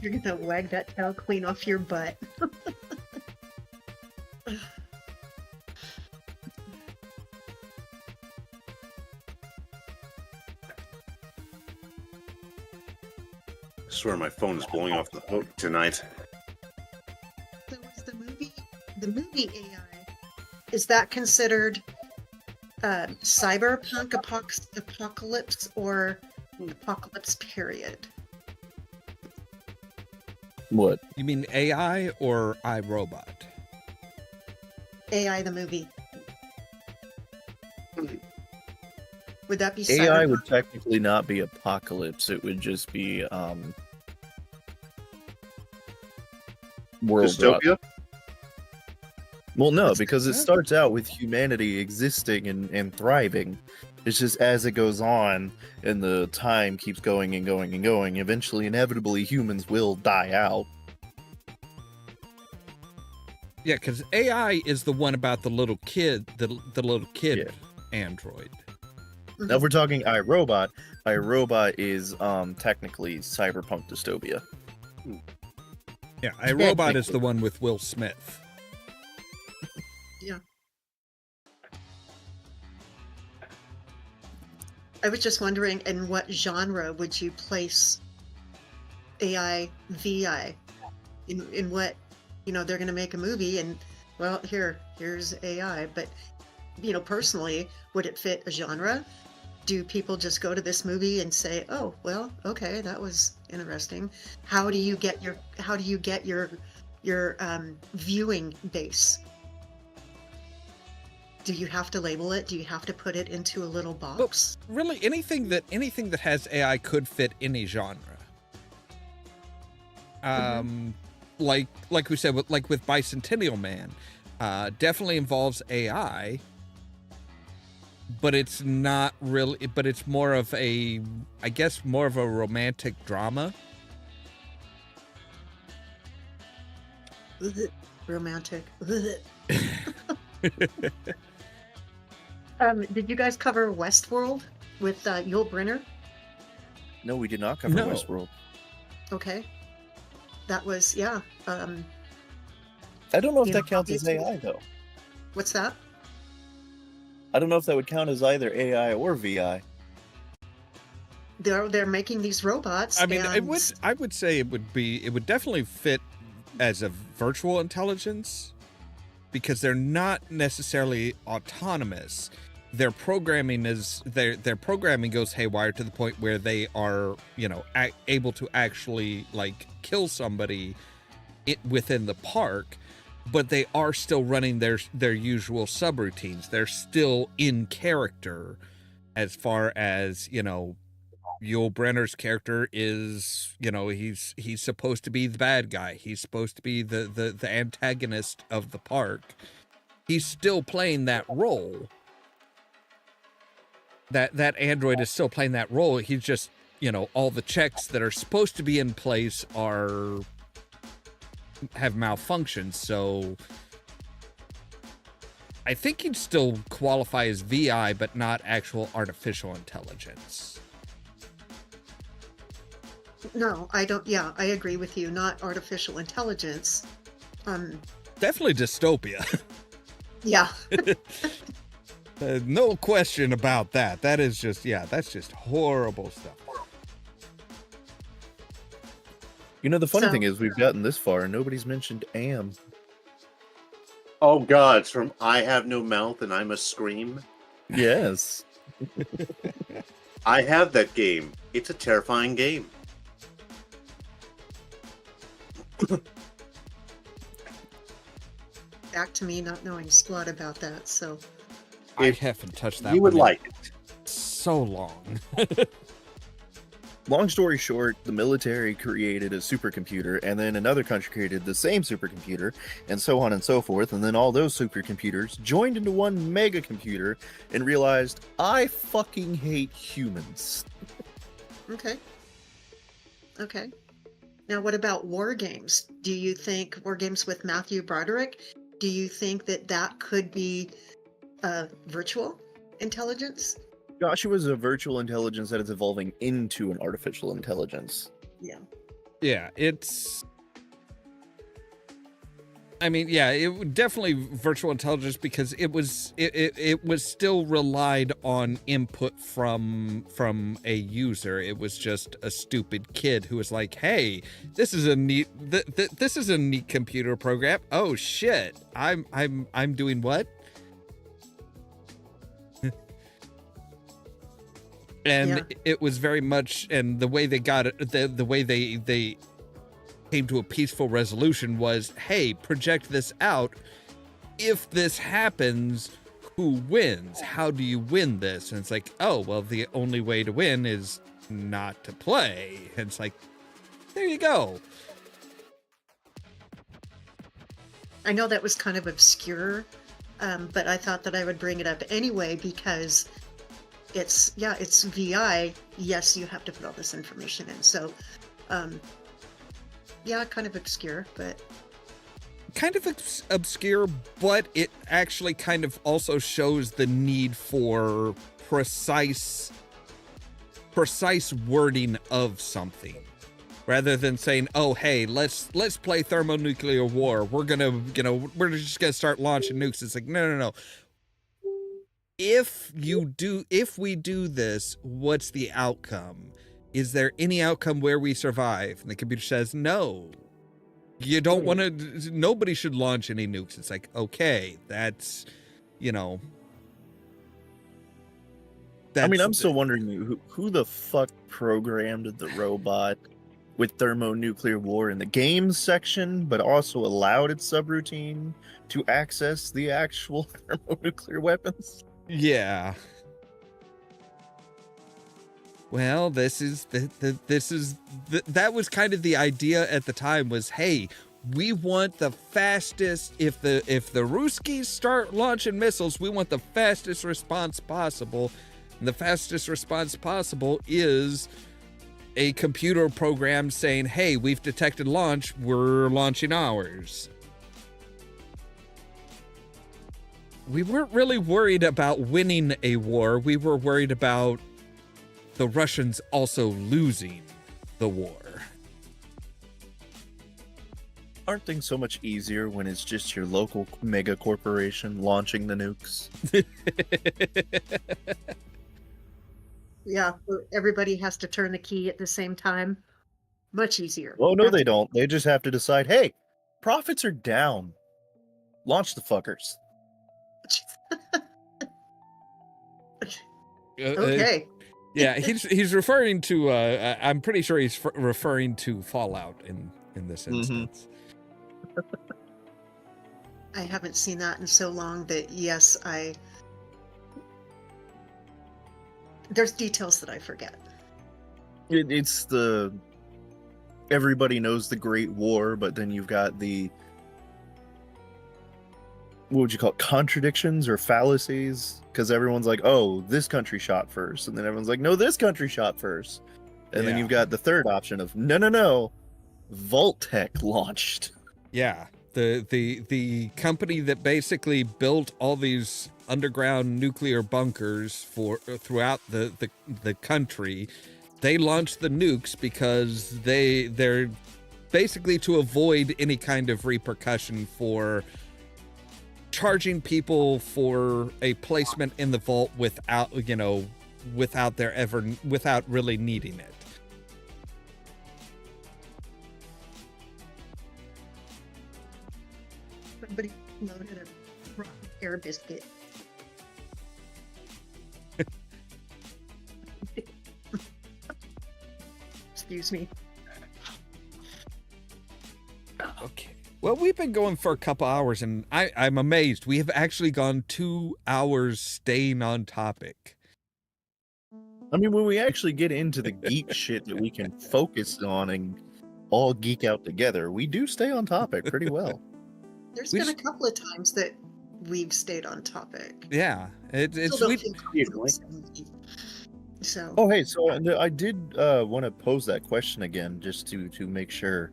You're gonna wag that tail clean off your butt. I swear my phone is blowing off the hook tonight. So is the movie AI, is that considered cyberpunk apocalypse or apocalypse period? What? You mean AI or iRobot? AI the movie. Would that be AI cyberpunk? would technically not be apocalypse. It would just be world Dystopia? Well, no, That's- because it yeah. starts out with humanity existing and thriving. It's just as it goes on and the time keeps going and going and going, eventually, inevitably, humans will die out. Yeah, because AI is the one about the little kid, the little kid Yeah. android. Now, if we're talking iRobot, iRobot is technically cyberpunk dystopia. Yeah, iRobot is the one with Will Smith. I was just wondering, in what genre would you place AI VI? In what, they're going to make a movie and, well, here's AI. But, personally, would it fit a genre? Do people just go to this movie and say, oh, well, okay, that was interesting? How do you get your viewing base? Do you have to label it? Do you have to put it into a little box? Really, anything that has AI could fit any genre. Like we said, with Bicentennial Man, definitely involves AI, but it's not really. But it's more of a romantic drama. Romantic. Did you guys cover Westworld with Yul Brynner? No, we did not cover No. Westworld. Okay. That was, yeah. I don't know if You that know, counts as obviously- AI, though. What's that? I don't know if that would count as either AI or VI. They're making these robots. I mean, and I would say it would definitely fit as a virtual intelligence, because they're not necessarily autonomous. Their programming their programming goes haywire to the point where they are, able to actually like kill somebody within the park, but they are still running their usual subroutines. They're still in character, as far as, you know, Yul Brenner's character is, you know, he's supposed to be the bad guy. He's supposed to be the antagonist of the park. He's still playing that role. That android is still playing that role. He's just, you know, all the checks that are supposed to be in place have malfunctioned. So I think he'd still qualify as VI, but not actual artificial intelligence. No, I don't. Yeah, I agree with you. Not artificial intelligence. Definitely dystopia. Yeah. No question about that. That is just, yeah, that's just horrible stuff. You know, the funny thing is we've gotten this far and nobody's mentioned Am. Oh God, it's from I Have No Mouth and I Must Scream. Yes. I have that game. It's a terrifying game. Back to me not knowing squat about that, so I haven't touched that. You would one like in it. so long. Long story short, the military created a supercomputer, and then another country created the same supercomputer, and so on and so forth, and then all those supercomputers joined into one mega computer and realized, I fucking hate humans. okay. Okay. Now, what about war games? Do you think war games with Matthew Broderick? Do you think that could be virtual intelligence? Joshua's a virtual intelligence that is evolving into an artificial intelligence. Yeah. Yeah, it's... I mean, yeah, it definitely virtual intelligence, because it was still relied on input from a user. It was just a stupid kid who was like, "Hey, this is a neat this is a neat computer program. Oh shit, I'm doing what?" And it was very much, and the way they got it, the way they came to a peaceful resolution was, hey, project this out. If this happens, who wins? How do you win this? And it's like, oh, well, the only way to win is not to play. And it's like, there you go. I know that was kind of obscure, but I thought that I would bring it up anyway because it's VI. Yes, you have to put all this information in. So, yeah, kind of obscure, but... Kind of obscure, but it actually kind of also shows the need for precise wording of something. Rather than saying, oh, hey, let's play thermonuclear war. We're just gonna start launching nukes. It's like, no. If we do this, what's the outcome? Is there any outcome where we survive? And the computer says, no. You don't want to, nobody should launch any nukes. It's like, okay, that's, I mean, I'm still wondering who the fuck programmed the robot with thermonuclear war in the games section, but also allowed its subroutine to access the actual thermonuclear weapons. Yeah. Well, that was kind of the idea at the time was, hey, we want the fastest, if the Ruskies start launching missiles, we want the fastest response possible. And the fastest response possible is a computer program saying, hey, we've detected launch, we're launching ours. We weren't really worried about winning a war. We were worried about the Russians also losing the war. Aren't things so much easier when it's just your local mega corporation launching the nukes? Yeah, everybody has to turn the key at the same time. Much easier. Well, no, they don't. They just have to decide, hey, profits are down. Launch the fuckers. Okay. Yeah, he's referring to, I'm pretty sure he's referring to Fallout in this instance. I haven't seen that in so long that yes, there's details that I forget. It's the everybody knows the Great War, but then you've got the, what would you call it, contradictions or fallacies? Because everyone's like, oh, this country shot first, and then everyone's like, no, this country shot first, and then Yeah. you've got the third option of no, Vortex launched. Yeah, the company that basically built all these underground nuclear bunkers throughout the country, they launched the nukes because they're basically to avoid any kind of repercussion for charging people for a placement in the vault without really needing it. Somebody loaded a rotten air biscuit. Excuse me. Okay. Well, we've been going for a couple hours, and I'm amazed. We have actually gone 2 hours staying on topic. I mean, when we actually get into the geek shit that we can focus on and all geek out together, we do stay on topic pretty well. There's We been a just- couple of times that we've stayed on topic. Yeah, it's Still don't sweet. feel comfortable saying geek. So Oh, hey, so I did want to pose that question again, just to make sure.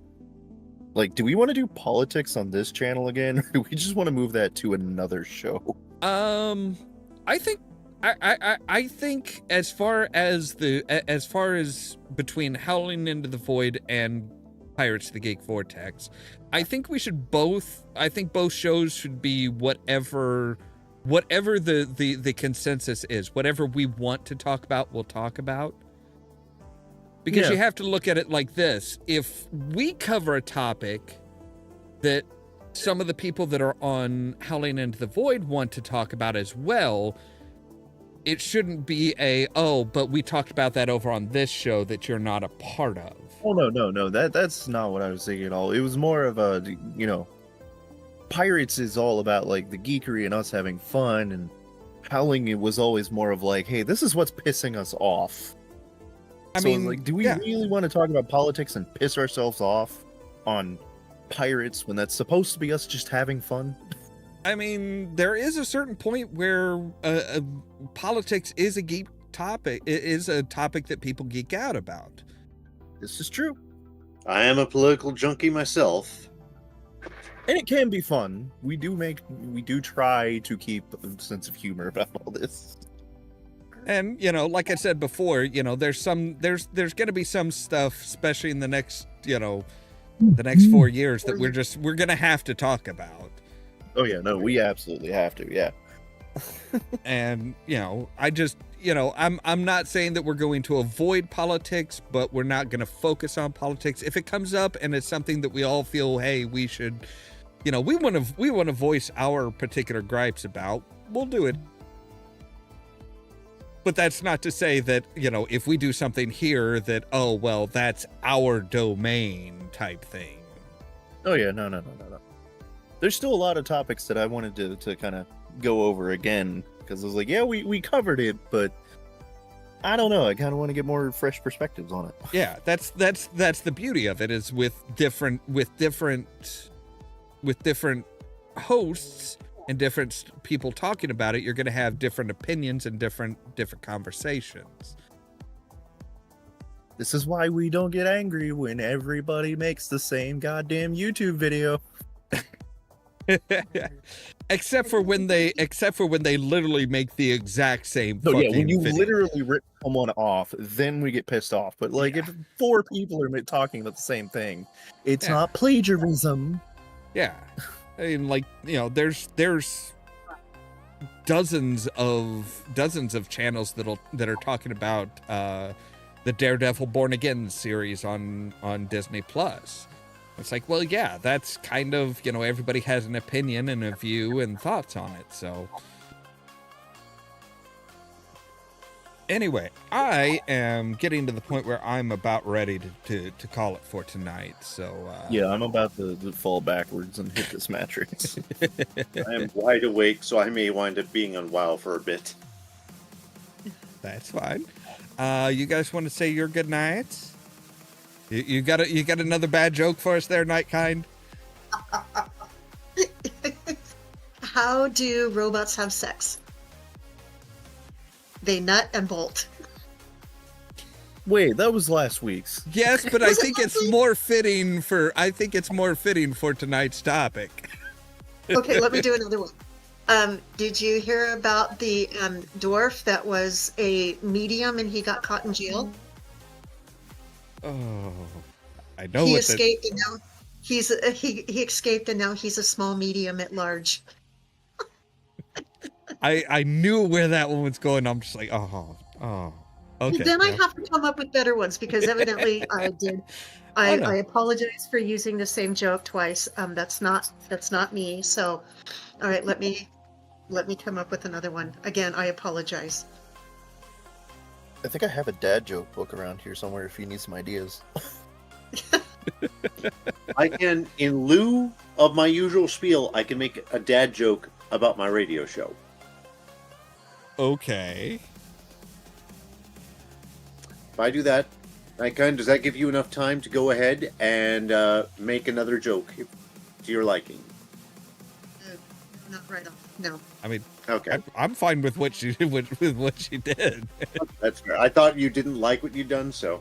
Like, do we want to do politics on this channel again, or do we just want to move that to another show? I think I think as far as between Howling into the Void and Pirates of the Geek Vortex, I think both shows should be whatever the consensus is. Whatever we want to talk about, we'll talk about. Because Yeah. you have to look at it like this. If we cover a topic that some of the people that are on Howling into the Void want to talk about as well, it shouldn't be but we talked about that over on this show that you're not a part of. Oh, no, that's not what I was thinking at all. It was more of a, Pirates is all about, like, the geekery and us having fun, and Howling, it was always more of like, hey, this is what's pissing us off. I So, mean, like, do we yeah. really want to talk about politics and piss ourselves off on Pirates when that's supposed to be us just having fun? I mean, there is a certain point where politics is a geek topic. It is a topic that people geek out about. This is true. I am a political junkie myself. And it can be fun. We do try to keep a sense of humor about all this. And, like I said before, there's going to be some stuff, especially in the next 4 years that we're going to have to talk about. Oh yeah, no, we absolutely have to, yeah. And, I'm not saying that we're going to avoid politics, but we're not going to focus on politics. If it comes up and it's something that we all feel, hey, we should, we want to voice our particular gripes about, we'll do it. But that's not to say that, if we do something here that, oh, well, that's our domain type thing. Oh yeah, no. There's still a lot of topics that I wanted to kind of go over again, because I was like, yeah, we covered it, but I don't know. I kind of want to get more fresh perspectives on it. Yeah, that's the beauty of it, is with different hosts and different people talking about it, you're going to have different opinions and different conversations. This is why we don't get angry when everybody makes the same goddamn YouTube video. except for when they literally make the exact same No, fucking yeah, when you video. literally rip someone off, then we get pissed off. But like, if 4 people are talking about the same thing, it's Yeah. not plagiarism. Yeah. I mean, like, there's dozens of channels that are talking about the Daredevil Born Again series on Disney Plus. It's like, well, yeah, that's kind of, everybody has an opinion and a view and thoughts on it. So Anyway, I am getting to the point where I'm about ready to call it for tonight. So Yeah, I'm about to fall backwards and hit this mattress. I am wide awake, so I may wind up being on WoW for a bit. That's fine. You guys want to say your good nights? You got another bad joke for us there, Nightkind? How do robots have sex? They nut and bolt. Wait, that was last week's. Yes, but I think it's more fitting for tonight's topic. Okay, let me do another one. Did you hear about the dwarf that was a medium and he got caught in jail? Oh, I know. He escaped and now he escaped and now he's a small medium at large. I knew where that one was going. I'm just like, oh, okay. Then I have to come up with better ones because evidently I did. I apologize for using the same joke twice. That's not me. So, all right, let me come up with another one. Again, I apologize. I think I have a dad joke book around here somewhere if you need some ideas. I can, in lieu of my usual spiel, I can make a dad joke about my radio show. Okay. If I do that, does that give you enough time to go ahead and make another joke to your liking? Not right off. No. I mean, okay. I'm fine with what she did. That's fair. I thought you didn't like what you'd done, so.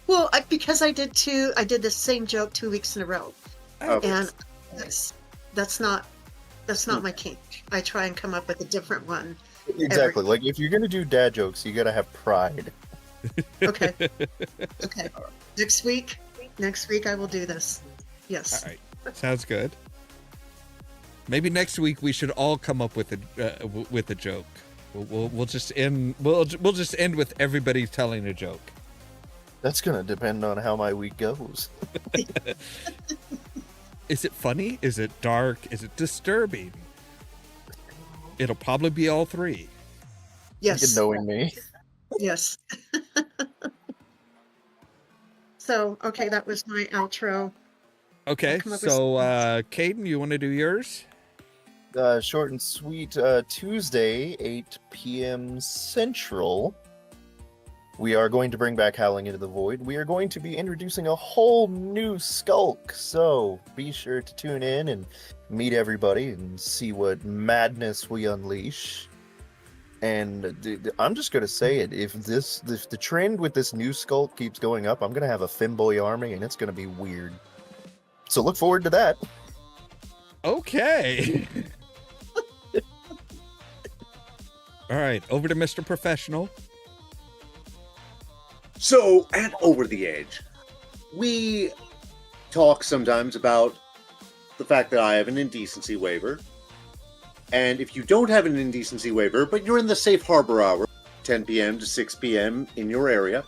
Well, because I did the same joke 2 weeks in a row, Okay. and that's not my kink. I try and come up with a different one. Exactly. Like, if you're going to do dad jokes, you got to have pride. Okay. Okay. Next week I will do this. Yes. All right. Sounds good. Maybe next week we should all come up with a joke. We'll just end with everybody telling a joke. That's going to depend on how my week goes. Is it funny? Is it dark? Is it disturbing? It'll probably be all three. Yes. Knowing me. Yes. So, okay, that was my outro. Okay, so Caden, you want to do yours? Short and sweet. Tuesday, 8 p.m. Central. We are going to bring back Howling into the Void. We are going to be introducing a whole new skulk. So be sure to tune in and meet everybody and see what madness we unleash. And I'm just going to say it. If the trend with this new skulk keeps going up, I'm going to have a femboy army and it's going to be weird. So look forward to that. Okay. All right, over to Mr. Professional. So, at Over the Edge, we talk sometimes about the fact that I have an indecency waiver. And if you don't have an indecency waiver, but you're in the safe harbor hour, 10 p.m. to 6 p.m. in your area,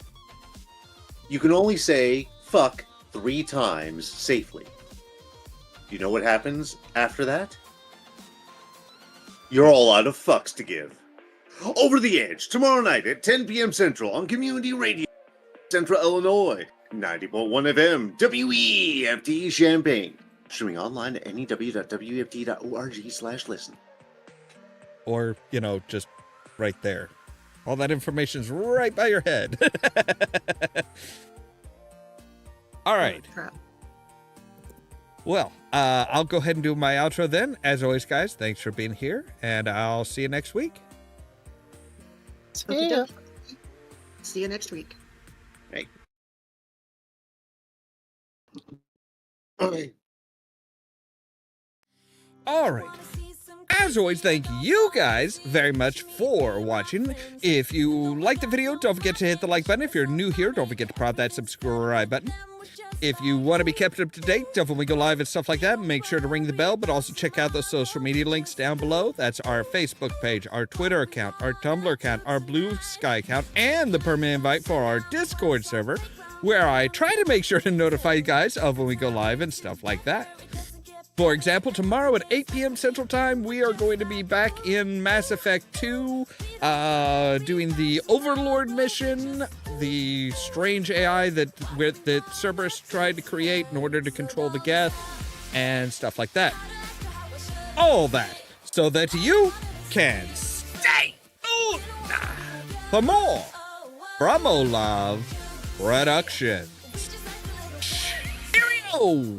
you can only say fuck 3 times safely. Do you know what happens after that? You're all out of fucks to give. Over the Edge, tomorrow night at 10 p.m. Central on Community Radio, Central Illinois, 90.1 FM, WEFT Champaign. Streaming online at new.weft.org/listen. Or, just right there. All that information's right by your head. All right. Well, I'll go ahead and do my outro then. As always, guys, thanks for being here, and I'll see you next week. Yeah. See you next week. Hey. Okay. All right. As always, thank you guys very much for watching. If you liked the video, don't forget to hit the like button. If you're new here, don't forget to prod that subscribe button. If you want to be kept up to date, when we go live and stuff like that, make sure to ring the bell, but also check out the social media links down below. That's our Facebook page, our Twitter account, our Tumblr account, our Blue Sky account, and the permanent invite for our Discord server, where I try to make sure to notify you guys of when we go live and stuff like that. For example, tomorrow at 8 p.m. Central Time, we are going to be back in Mass Effect 2, doing the Overlord mission, the strange AI that Cerberus tried to create in order to control the Geth, and stuff like that. All that, so that you can stay tuned for more from ollamhproductions. Cheerio!